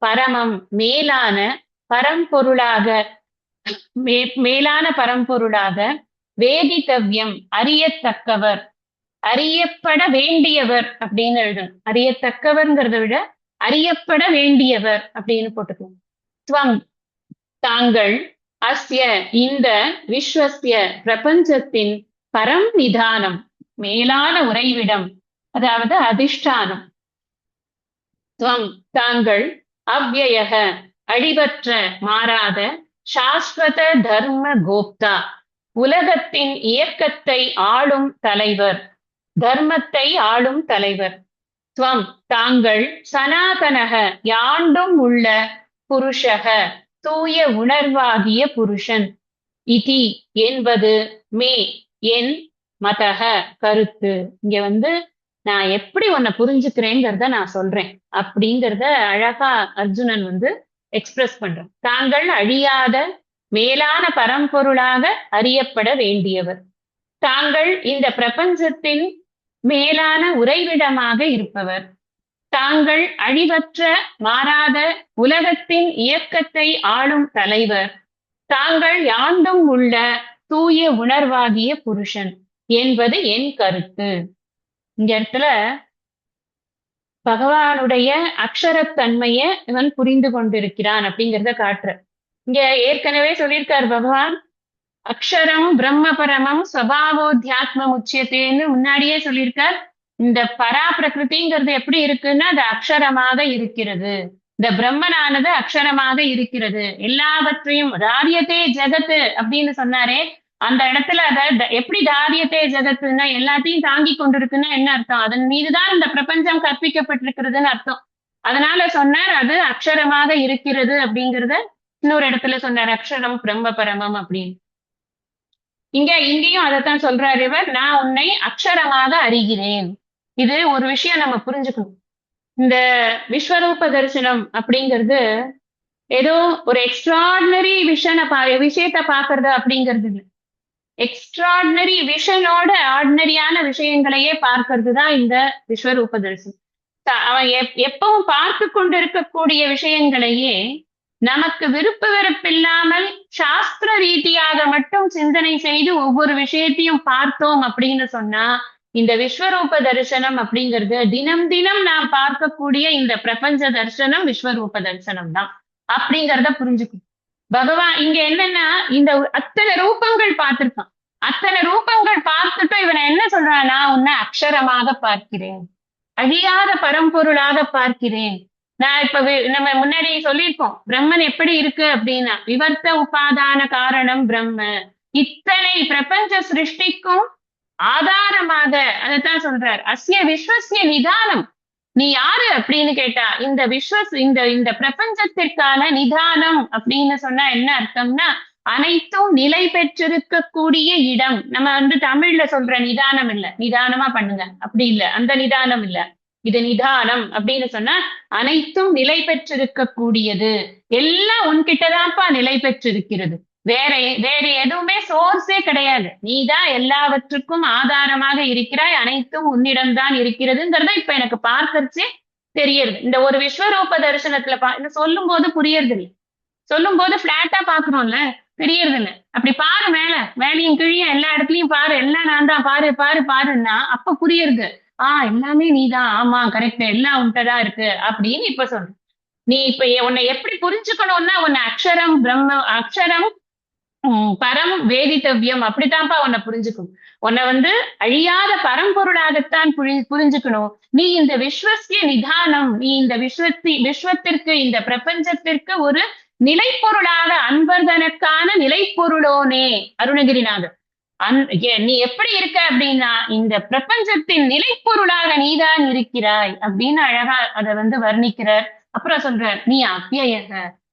பரமம் மேலான, பரம்பொருளாக மேலான பரம்பொருளாக, வேதித்தவ்யம் அறியத்தக்கவர், அறியப்பட வேண்டியவர் அப்படின்னு எழுதணும். அறியத்தக்கவர்ங்கிறத விட அறியப்பட வேண்டியவர் அப்படின்னு போட்டுக்கணும். துவம் தாங்கள், அஸ்ய இந்த, விஸ்வஸ்ய பிரபஞ்சத்தின், பரம் நிதானம் மேலான உறைவிடம், அதாவது அதிஷ்டானம். துவம் தாங்கள், அவ்யயக அழிவற்ற மாறாத, சாஸ்வத தர்ம கோப்தா உலகத்தின் இயக்கத்தை ஆளும் தலைவர், தர்மத்தை ஆளும் தலைவர். துவம் தாங்கள், சனாதனக யாண்டும் உள்ள, புருஷக தூய உணர்வாகிய புருஷன், இதி என்பது, மே என், மதக கருத்து. இங்க வந்து நான் எப்படி உன்னை புரிஞ்சுக்கிறேங்கிறத நான் சொல்றேன் அப்படிங்கிறத அழகா அர்ஜுனன் வந்து எக்ஸ்பிரஸ் பண்றான். தாங்கள் அழியாத மேலான பரம்பொருளாக அறியப்பட வேண்டியவர், தாங்கள் இந்த பிரபஞ்சத்தின் மேலான உறைவிடமாக இருப்பவர், தாங்கள் அழிவற்ற மாறாத உலகத்தின் இயக்கத்தை ஆளும் தலைவர், தாங்கள் யாண்டும் உள்ள தூய உணர்வாகிய புருஷன் என்பது என் கருத்து. இந்த இடத்துல பகவானுடைய அக்ஷரத்தன்மைய இவன் புரிந்து கொண்டிருக்கிறான் அப்படிங்கிறத காட்டுற. இங்க ஏற்கனவே சொல்லியிருக்கார் பகவான், அக்ஷரம் பிரம்ம பரமம் ஸ்வபாவோத்தியாத்மம் உச்சியத்தேன்னு முன்னாடியே சொல்லியிருக்கார். இந்த பரா பிரகிருதிங்கிறது எப்படி இருக்குன்னா அது அக்ஷரமாக இருக்கிறது. இந்த பிரம்மனானது அக்ஷரமாக இருக்கிறது. எல்லாவற்றையும் தாரியத்தே ஜெகத்து அப்படின்னு சொன்னாரே, அந்த இடத்துல அத எப்படி தாரியத்தே ஜெகத்துன்னா எல்லாத்தையும் தாங்கி கொண்டிருக்குன்னா என்ன அர்த்தம்? அதன் மீதுதான் இந்த பிரபஞ்சம் கற்பிக்கப்பட்டிருக்கிறதுன்னு அர்த்தம். அதனால சொன்னார் அது அக்ஷரமாக இருக்கிறது அப்படிங்கறத இன்னொரு இடத்துல சொன்னார், அக்ஷரம் பிரம்ம பரமம் அப்படின்னு. இங்கேயும் அதைத்தான் சொல்றாரு இவர், நான் உன்னை அக்ஷரமாக அறிகிறேன். இது ஒரு விஷயம் நம்ம புரிஞ்சுக்கணும். இந்த விஸ்வரூப தரிசனம் அப்படிங்கிறது ஏதோ ஒரு எக்ஸ்ட்ராடினரி விஷயத்த பாக்குறது அப்படிங்கிறது இல்லை. எக்ஸ்ட்ராடினரி விஷனோட ஆர்டினரியான விஷயங்களையே பார்க்கறது தான் இந்த விஸ்வரூப தரிசனம். அவன் எப்பவும் பார்த்து கொண்டிருக்கக்கூடிய விஷயங்களையே நமக்கு விருப்ப வெறுப்பில்லாமல் சாஸ்திர ரீதியாக மட்டும் சிந்தனை செய்து ஒவ்வொரு விஷயத்தையும் பார்த்தோம் அப்படின்னு சொன்னா இந்த விஸ்வரூப தரிசனம் அப்படிங்கிறது தினம் தினம் நாம் பார்க்கக்கூடிய இந்த பிரபஞ்ச தரிசனம் விஸ்வரூப தரிசனம் தான் அப்படிங்கிறத புரிஞ்சுக்கணும். பகவான் இங்க என்னன்னா இந்த அத்தனை ரூபங்கள் பார்த்திருக்கான். அத்தனை ரூபங்கள் பார்த்துட்டு இவனை என்ன சொல்றானா, உன்னை அக்ஷரமாக பார்க்கிறேன், அழியாத பரம்பொருளாக பார்க்கிறேன். நான் இப்ப நம்ம முன்னாடி சொல்லியிருக்கோம் பிரம்மன் எப்படி இருக்கு அப்படின்னா விவர்த்த உபாதான காரணம் பிரம்ம. இத்தனை பிரபஞ்ச சிருஷ்டிக்கும் ஆதாரமாக அதைத்தான் சொல்றார், அஸ்ய விஸ்வசிய நிதானம். நீ யாரு அப்படின்னு கேட்டா இந்த இந்த பிரபஞ்சத்திற்கான நிதானம் அப்படின்னு சொன்னா என்ன அர்த்தம்னா அனைத்தும் நிலை பெற்றிருக்கக்கூடிய இடம். நம்ம தமிழ்ல சொல்ற நிதானம் இல்ல, நிதானமா பண்ணுங்க அப்படி இல்ல, அந்த நிதானம் இல்ல. இது நிதானம் அப்படின்னு சொன்னா அனைத்தும் நிலை பெற்றிருக்கக்கூடியது. எல்லாம் உன்கிட்டதான்ப்பா நிலை பெற்றிருக்கிறது. வேற வேற எதுவுமே சோர்ஸே கிடையாது. நீதான் எல்லாவற்றுக்கும் ஆதாரமாக இருக்கிறாய், அனைத்தும் உன்னிடம்தான் இருக்கிறதுங்கிறத இப்ப எனக்கு பார்க்கறச்சே தெரியறது. இந்த ஒரு விஸ்வரூப தரிசனத்துல சொல்லும் போது புரியறது இல்லை. சொல்லும் போது பிளாட்டா பாக்குறோம்ல, தெரியறது இல்லை. அப்படி பாரு, மேலையும் கீழியும் எல்லா இடத்துலயும் பாரு, எல்லாம் நான் தான், பாரு பாரு பாருன்னா அப்ப புரியுறது. எல்லாமே நீதான், ஆமா கரெக்ட், எல்லாம் உன்கிட்டதான் இருக்கு அப்படின்னு இப்ப சொல்ற. நீ இப்ப உன்னை எப்படி புரிஞ்சுக்கணும்னா உன்னை அக்ஷரம் பிரம்ம அக்ஷரம் பரம் வேதித்தவ்யம் அப்படித்தான்ப்பா உன்னை புரிஞ்சுக்கணும். உன்னை அழியாத பரம்பொருளாகத்தான் புரிஞ்சுக்கணும். நீ இந்த விஸ்வசிய நிதானம், நீ இந்த விஸ்வத்திற்கு இந்த பிரபஞ்சத்திற்கு ஒரு நிலைப்பொருளாக அன்பர்தனுக்கான நிலைப்பொருளோனே அருணகிரிநாதர். நீ எப்படி இருக்க அப்படின்னா இந்த பிரபஞ்சத்தின் நிலைப்பொருளாக நீதான் இருக்கிறாய் அப்படின்னு அழகா அதை வர்ணிக்கிறார். அப்புறம் சொல்றார், நீ அவ்யயக.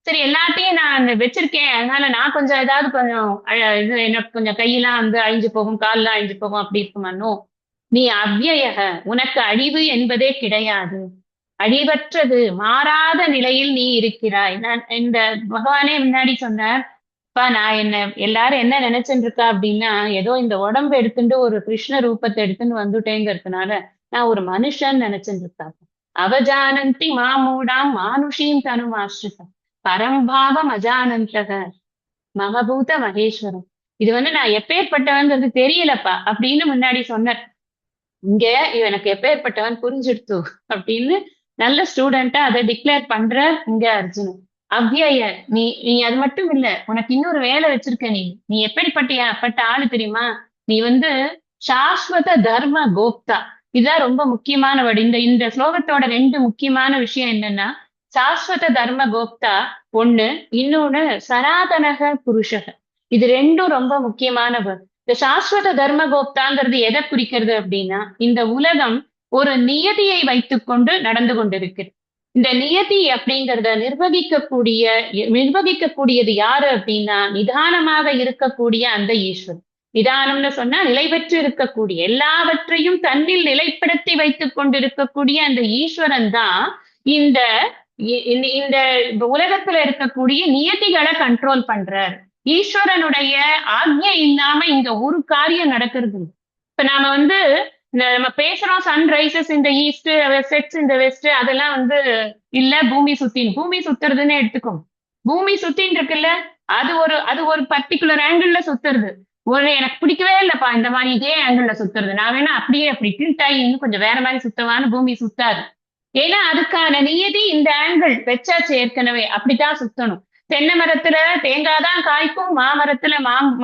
சரி, எல்லாத்தையும் நான் வச்சிருக்கேன், அதனால நான் கொஞ்சம் ஏதாவது கொஞ்சம் இது எனக்கு கொஞ்சம் கையெல்லாம் அழிஞ்சு போகும், கால்லாம் அழிஞ்சு போகும் அப்படி இருக்குமானோ. நீ அவ்யயக, உனக்கு அழிவு என்பதே கிடையாது, அழிவற்றது மாறாத நிலையில் நீ இருக்கிறாய். நான் இந்த பகவானே முன்னாடி சொன்னார், நான் எல்லாரும் என்ன நினைச்சுட்டு இருக்கா அப்படின்னா ஏதோ இந்த உடம்பு எடுத்துட்டு ஒரு கிருஷ்ண ரூபத்தை எடுத்துன்னு வந்துட்டேங்கிறதுனால நான் ஒரு மனுஷன் நினைச்சுட்டு இருக்கா. அவஜானந்தி மாமூடாம் மானுஷீம் தனுமாஸ்ருதம் பரம்பாவம் அஜானந்தக மமபூத மகேஸ்வரம். இது நான் எப்பேற்பட்டவன்றது தெரியலப்பா அப்படின்னு முன்னாடி சொன்னார். இங்க எனக்கு எப்பேற்பட்டவன் புரிஞ்சிடுத்து அப்படின்னு நல்ல ஸ்டூடெண்டா அதை டிக்ளேர் பண்ற இங்க அர்ஜுனன். அவ்யய, நீ அது மட்டும் இல்ல, உனக்கு இன்னொரு வேலை வச்சிருக்க. நீ எப்படிப்பட்ட ஆளு தெரியுமா? நீ சாஸ்வத தர்ம கோப்தா. இதுதான் ரொம்ப முக்கியமான வடி. இந்த ஸ்லோகத்தோட 2 முக்கியமான விஷயம் என்னன்னா சாஸ்வத தர்ம கோப்தா ஒண்ணு, இன்னொன்னு சனாதனக புருஷக. இது 2ம் ரொம்ப முக்கியமான வேர்ட். இந்த சாஸ்வத தர்ம கோப்தாங்கிறது எதை குறிக்கிறது அப்படின்னா இந்த உலகம் ஒரு நியதியை வைத்துக்கொண்டு நடந்து கொண்டிருக்கிறது. இந்த நியதி அப்படிங்கிறத நிர்வகிக்கக்கூடியது யாரு அப்படின்னா நிதானமாக இருக்கக்கூடிய அந்த ஈஸ்வரன். நிதானம்னு சொன்னா நிலை பெற்று இருக்கக்கூடிய, எல்லாவற்றையும் தன்னில் நிலைப்படுத்தி வைத்துக் கொண்டிருக்கக்கூடிய அந்த ஈஸ்வரன் தான் இந்த இந்த உலகத்துல இருக்கக்கூடிய நியதிகளை கண்ட்ரோல் பண்றார். ஈஸ்வரனுடைய ஆக்ஞை இல்லாம இங்க ஒரு காரியம் நடக்கிறது. இப்ப நாம நம்ம பேசுறோம் சன் ரைசஸ் இந்த ஈஸ்ட், செட்ஸ் இந்த வெஸ்ட், அதெல்லாம் இல்ல பூமி சுத்துறதுன்னு எடுத்துக்கோம். பூமி சுத்தின்னு இருக்குல்ல, அது ஒரு பர்டிகுலர் ஆங்கிள் சுத்துறது. எனக்கு பிடிக்கவே இல்லப்பா இந்த மாதிரி இதே ஆங்கிள் சுத்துறது, நான் வேணா அப்படி டில்ட் ஆகி இன்னும் கொஞ்சம் வேற மாதிரி சுத்தவான்னு பூமி சுத்தாது. ஏன்னா அதுக்கான நியதி இந்த ஆங்கிள் வச்சாச்சு ஏற்கனவே, அப்படித்தான் சுத்தணும். தென்னை மரத்துல தேங்காய் தான் காய்க்கும், மாமரத்துல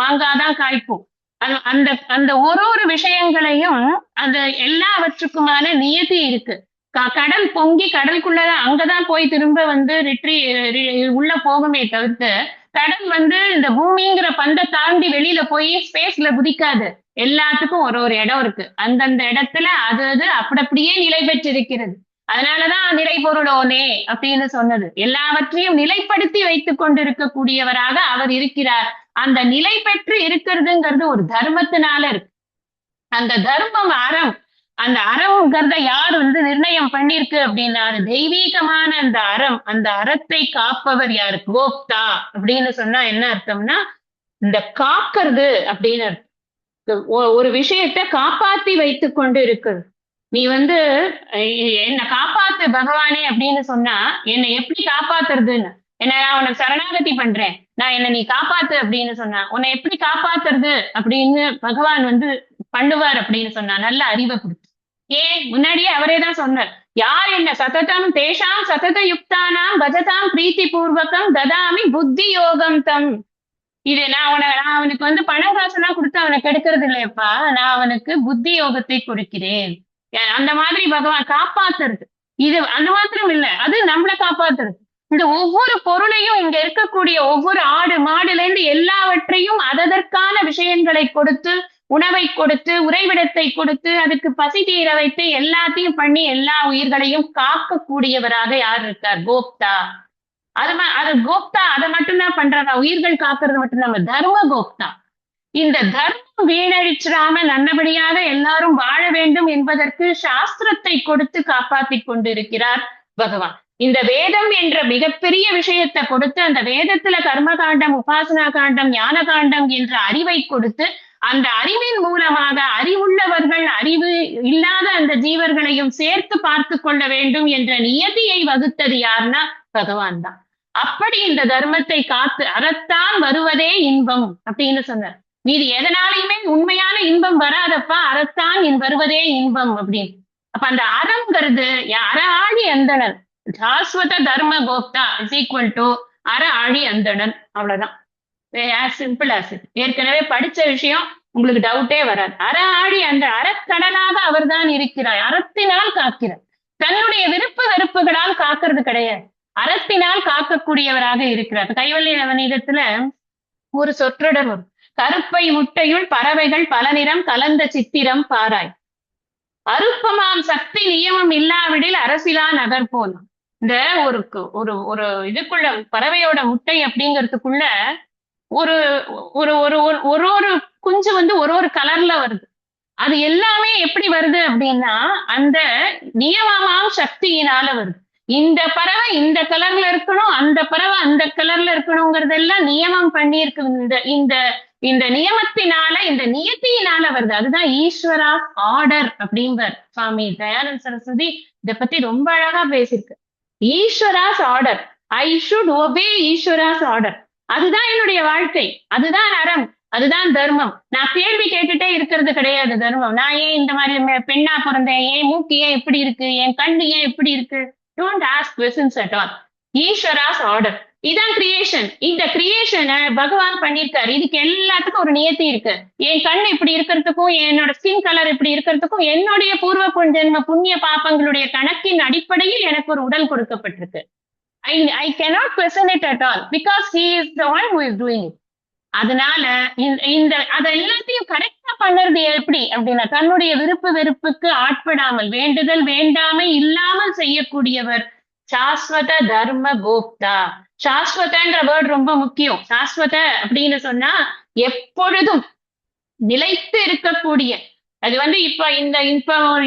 மாங்காய் தான் காய்க்கும். அந்த அந்த ஒரு விஷயங்களையும் அந்த எல்லாவற்றுக்குமான நியதி இருக்கு. கடல் பொங்கி கடலுக்குள்ளதான் அங்கதான் போய் திரும்ப வந்து உள்ள போகுமே தவிர்த்து, கடல் வந்து இந்த பூமிங்கிற பந்தை தாண்டி வெளியில போய் ஸ்பேஸ்ல குதிக்காது. எல்லாத்துக்கும் ஒரு இடம் இருக்கு. அந்தந்த இடத்துல அது அப்படியே நிலை பெற்றிருக்கிறது. அதனாலதான் நிறைபொருளோனே அப்படின்னு சொன்னது. எல்லாவற்றையும் நிலைப்படுத்தி வைத்துக் கொண்டிருக்கக்கூடியவராக அவர் இருக்கிறார். அந்த நிலை பெற்று இருக்கிறதுங்கிறது ஒரு தர்மத்தினால இருக்கு. அந்த தர்மம் அறம். அந்த அறம்ங்கிறத யார் வந்து நிர்ணயம் பண்ணிருக்கு அப்படின்னா, தெய்வீகமான அந்த அறம், அந்த அறத்தை காப்பவர் யாரு? கோப்தா அப்படின்னு சொன்னா என்ன அர்த்தம்னா, இந்த காக்கிறது அப்படின்னு அர்த்தம். ஒரு விஷயத்தை காப்பாத்தி வைத்துக் கொண்டு இருக்குது. நீ வந்து என்னை காப்பாத்து பகவானே அப்படின்னு சொன்னா, என்னை எப்படி காப்பாத்துறதுன்னு, என்ன நான் உனக்கு சரணாகதி பண்றேன், நான் என்ன நீ காப்பாத்து அப்படின்னு சொன்னா, உன்னை எப்படி காப்பாத்துறது அப்படின்னு பகவான் வந்து பண்ணுவார் அப்படின்னு சொன்னா, நல்ல அறிவை கொடுத்து. ஏன் முன்னாடியே அவரே தான் சொன்னார், யார் என்ன சததம் தேஷாம் சதத யுக்தானாம் பஜதாம் பிரீத்தி பூர்வகம் ததாமி புத்தி யோகம் தம். இது நான் அவனுக்கு வந்து பணம் காசுலாம் கொடுத்து அவனை கெடுக்கிறது இல்லையப்பா, நான் அவனுக்கு புத்தி யோகத்தை கொடுக்கிறேன். அந்த மாதிரி பகவான் காப்பாத்துறது. இது அந்த மாத்திரம் இல்ல, அது நம்மளை காப்பாத்துறது. இந்த ஒவ்வொரு பொருளையும் இங்க இருக்கக்கூடிய ஒவ்வொரு ஆடு மாடுல இருந்து எல்லாவற்றையும் அதற்கான விஷயங்களை கொடுத்து, உணவை கொடுத்து, உறைவிடத்தை கொடுத்து, அதுக்கு பசி தீர வைத்து எல்லாத்தையும் பண்ணி எல்லா உயிர்களையும் காக்கக்கூடியவராக யார் இருக்கார்? கோப்தா. அது கோப்தா அதை மட்டும்தான் பண்றாரா? உயிர்கள் காக்கிறது மட்டும் தர்ம கோப்தா. இந்த தர்மம் வீணழிச்சிடாம நல்லபடியாக எல்லாரும் வாழ வேண்டும் என்பதற்கு சாஸ்திரத்தை கொடுத்து காப்பாத்தி கொண்டிருக்கிறார் பகவான். இந்த வேதம் என்ற மிகப்பெரிய விஷயத்தை கொடுத்து, அந்த வேதத்துல கர்ம காண்டம், உபாசனா காண்டம், ஞான காண்டம் என்ற அறிவை கொடுத்து, அந்த அறிவின் மூலமாக அறிவுள்ளவர்கள் அறிவு இல்லாத அந்த ஜீவர்களையும் சேர்த்து பார்த்து கொள்ள வேண்டும் என்ற நியதியை வகுத்தது யாருன்னா பகவான் தான். அப்படி இந்த தர்மத்தை காத்து அறத்தான் வருவதே இன்பம் அப்படின்னு சொன்னார். மீது எதனாலையுமே உண்மையான இன்பம் வராதப்பா, அறத்தான் வருவதே இன்பம் அப்படின்னு. அப்ப அந்த அறம்ங்கிறது அற ஆழி அந்தணன். சாஸ்வத தர்ம கோப்தா இஸ் ஈக்குவல் டு அற ஆழி அந்தணன். அவ்வளவுதான். As simple as it. ஏற்கனவே படிச்ச விஷயம், உங்களுக்கு டவுட்டே வராது. அற ஆழி அந்த அறக்கடலாக அவர் தான் இருக்கிறார். அறத்தினால் காக்கிறார். தன்னுடைய விருப்பு வெறுப்புகளால் காக்கிறது கிடையாது, அறத்தினால் காக்கக்கூடியவராக இருக்கிறார். கைவல்லி நவநீதத்துல ஒரு சொற்றொடர் வரும், கருப்பை முட்டையுள் பறவைகள் பல நிறம் கலந்த சித்திரம் பாராய். அருப்பமாம் சக்தி நியமம் இல்லாவிடில் அரசிலா நகர் போலும். இந்த ஒரு ஒரு ஒரு இதுக்குள்ள பறவையோட முட்டை அப்படிங்கிறதுக்குள்ள ஒரு ஒரு ஒரு ஒரு ஒரு குஞ்சு வந்து ஒரு கலர்ல வருது. அது எல்லாமே எப்படி வருது அப்படின்னா, அந்த நியமமாம் சக்தியினால வருது. இந்த பறவை இந்த கலர்ல இருக்கணும், அந்த பறவை அந்த கலர்ல இருக்கணுங்கிறதெல்லாம் நியமம் பண்ணி இருக்கு. இந்த இந்த இந்த நியமத்தினால, இந்த நியத்தியினால வருது. அதுதான் ஈஸ்வரா ஆர்டர் அப்படின்பார் சுவாமி தயானந்த சரஸ்வதி. இதை பத்தி ரொம்ப அழகா பேசியிருக்கு. Ishwara's order, I should obey Ishwara's order. அதுதான் என்னுடைய வாழ்க்கை, அதுதான் அறம், அதுதான் தர்மம். நான் கேள்வி கேட்டுட்டே இருக்கிறது கிடையாது தர்மம். நான் ஏன் இந்த மாதிரி பெண்ணா பிறந்தேன், ஏன் மூக்கு ஏன் இப்படி இருக்கு, என் கண்ணு ஏன் இப்படி இருக்கு, don't ask questions at all. Ishwara's order. இதான் கிரியேஷன். இந்த கிரியேஷனை பகவான் பண்ணிருக்காரு. இதுக்கு எல்லாத்துக்கும் ஒரு நியத்தி இருக்கு. என் கண் இப்படி இருக்கிறதுக்கும், என்னோட ஸ்கின் கலர் இப்படி இருக்கிறதுக்கும், என்னுடைய பூர்வ ஜென்ம புண்ணிய பாப்பங்களுடைய கணக்கின் அடிப்படையில் எனக்கு ஒரு உடல் கொடுக்கப்பட்டிருக்கு. I cannot question it at all because he is the one who is doing it. அதனால இந்த அத எல்லாத்தையும் கரெக்டா பண்ணுறது எப்படி அப்படின்னா, தன்னுடைய விருப்பு வெறுப்புக்கு ஆட்படாமல், வேண்டுதல் வேண்டாமை இல்லாமல் செய்யக்கூடியவர் சாஸ்வத தர்ம கோப்தா. சாஸ்வதங்கிற வேர்ட் ரொம்ப முக்கியம். சாஸ்வத அப்படின்னு சொன்னா எப்பொழுதும் நிலைத்து இருக்கக்கூடிய. அது வந்து இப்ப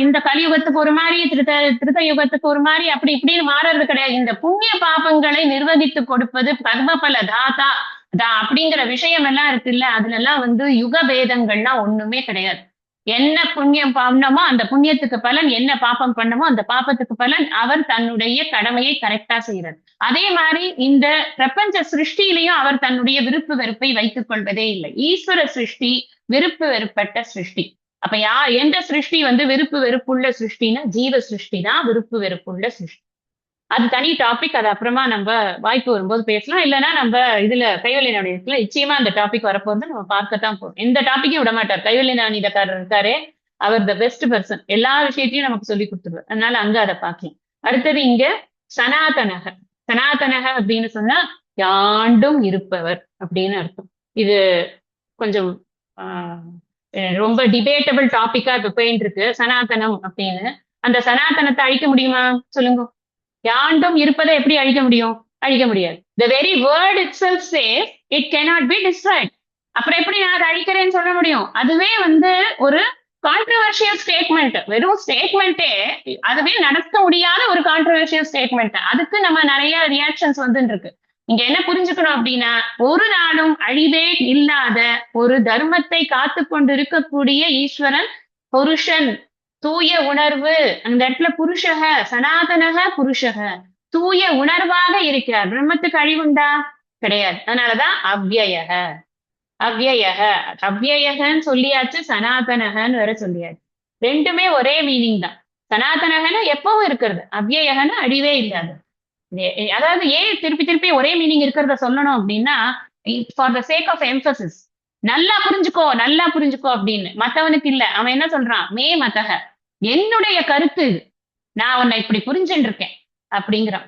இந்த கலியுகத்துக்கு ஒரு மாதிரி, திருத்த யுகத்துக்கு ஒரு மாதிரி, அப்படி இப்படின்னு மாறுறது கிடையாது. இந்த புண்ணிய பாபங்களை நிர்வகித்து கொடுப்பது கர்மபல தாத்தா அப்படிங்கிற விஷயம் எல்லாம் இருக்குல்ல, அதுல எல்லாம் வந்து யுக பேதங்கள்லாம் ஒண்ணுமே கிடையாது. என்ன புண்ணியம் பண்ணமோ அந்த புண்ணியத்துக்கு பலன், என்ன பாப்பம் பண்ணமோ அந்த பாப்பத்துக்கு பலன். அவர் தன்னுடைய கடமையை கரெக்டா செய்யறது. அதே மாதிரி இந்த பிரபஞ்ச சிருஷ்டியிலையும் அவர் தன்னுடைய விருப்பு வெறுப்பை வைத்துக் கொள்வதே இல்லை. ஈஸ்வர சிருஷ்டி விருப்பு வெறுப்பட்ட சிருஷ்டி. அப்ப எந்த சிருஷ்டி வந்து விருப்பு வெறுப்புள்ள சிருஷ்டினா ஜீவ சிருஷ்டி தான் விருப்பு வெறுப்புள்ள சிருஷ்டி. அது தனி டாபிக். அது அப்புறமா நம்ம வாய்ப்பு வரும்போது பேசலாம். இல்லைன்னா நம்ம இதுல கைவல்ய நாணயத்துல நிச்சயமா அந்த டாபிக் வரப்போது நம்ம பார்க்கத்தான் போறோம். எந்த டாபிக்கும் விட மாட்டார். கைவல்ய நாணயக்காரர் இருக்காரே, அவர் த பெஸ்ட் பர்சன். எல்லா விஷயத்தையும் நமக்கு சொல்லி கொடுத்துருவார். அதனால அங்க அதை பார்க்கலாம். அடுத்தது இங்க சனாதனக. சனாதனக அப்படின்னு சொன்னா யாண்டும் இருப்பவர் அப்படின்னு அர்த்தம். இது கொஞ்சம் ரொம்ப டிபேட்டபிள் டாபிக்கா இப்ப போயிட்டு இருக்கு சனாதனம் அப்படின்னு. அந்த சனாதனத்தை அழிக்க முடியுமா சொல்லுங்க? யாண்டும் இருப்பதை எப்படி அழிக்க முடியும்? அழிக்க முடியாது. The very word itself says it cannot be destroyed. அப்புறம் எப்படி நான் அதை அழிக்கிறேன்னு சொல்ல முடியும்? அதுவே ஒரு கான்ட்ரவர்ஷியல் ஸ்டேட்மெண்ட். வெறும் ஸ்டேட்மெண்ட்டே அதுவே நடத்த முடியாத ஒரு கான்ட்ரவர்ஷியல் ஸ்டேட்மெண்ட். அதுக்கு நம்ம நிறைய ரியாக்ஷன்ஸ் இருக்கு. இங்க என்ன புரிஞ்சுக்கணும் அப்படின்னா, ஒரு நாளும் அழிவே இல்லாத ஒரு தர்மத்தை காத்து கொண்டு இருக்கக்கூடிய ஈஸ்வரன், புருஷன், தூய உணர்வு. அந்த இடத்துல புருஷக, சனாதனக புருஷக, தூய உணர்வாக இருக்கிறார். பிரம்மத்துக்கு அழிவுண்டா? கிடையாது. அதனாலதான் அவ்யயக. அவ்யயக அவ்யயகன்னு சொல்லியாச்சு, சனாதனகன்னு வேற சொல்லியாச்சு. ரெண்டுமே ஒரே மீனிங் தான். சனாதனகன்னு எப்பவும் இருக்கிறது, அவ்யயகன்னு அழிவே இல்லாது. அதாவது ஏன் திருப்பி திருப்பி ஒரே மீனிங் இருக்கிறத சொல்லணும் அப்படின்னா, for the sake of emphasis. நல்லா புரிஞ்சுக்கோ நல்லா புரிஞ்சுக்கோ அப்படின்னு. மத்தவனுக்கு இல்ல. அவன் என்ன சொல்றான்? மே மதக, என்னுடைய கருத்து இது, நான் உன்னை இப்படி புரிஞ்சுட்டு இருக்கேன் அப்படிங்கிறான்.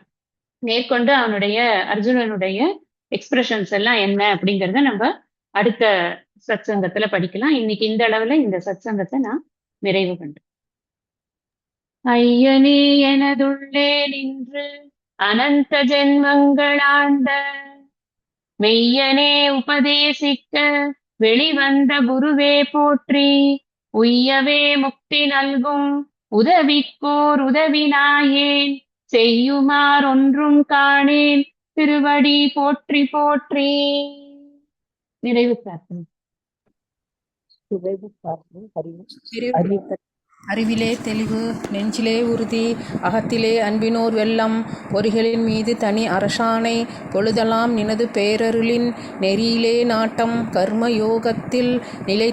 மேற்கொண்டு அவனுடைய அர்ஜுனனுடைய எக்ஸ்பிரஷன்ஸ் எல்லாம் என்ன அப்படிங்கறத நம்ம அடுத்த சத்சங்கத்துல படிக்கலாம். இன்னைக்கு இந்த அளவுல இந்த சத்சங்கத்தை நான் நிறைவு பண்றேன். ஐயனே எனதுள்ளே நின்று அனந்த ஜென்மங்களாண்ட மெய்யனே உபதேசிக்க வெளிவந்த குருவே போற்றி. உய்யவே முக்தி நல்கும் உதவிக்கோர் உதவினாயேன், செய்யுமார் ஒன்றும் காணேன் திருவடி போற்றி போற்றி. நிறைவு பிரார்த்தனை. அறிவிலே தெளிவு, நெஞ்சிலே உறுதி, அகத்திலே அன்பினோர் வெள்ளம், பொறிகளின் மீது தனி அரசாணை, பொழுதெல்லாம் நினது பேரருளின் நெறியிலே நாட்டம், கர்ம யோகத்தில் நிலை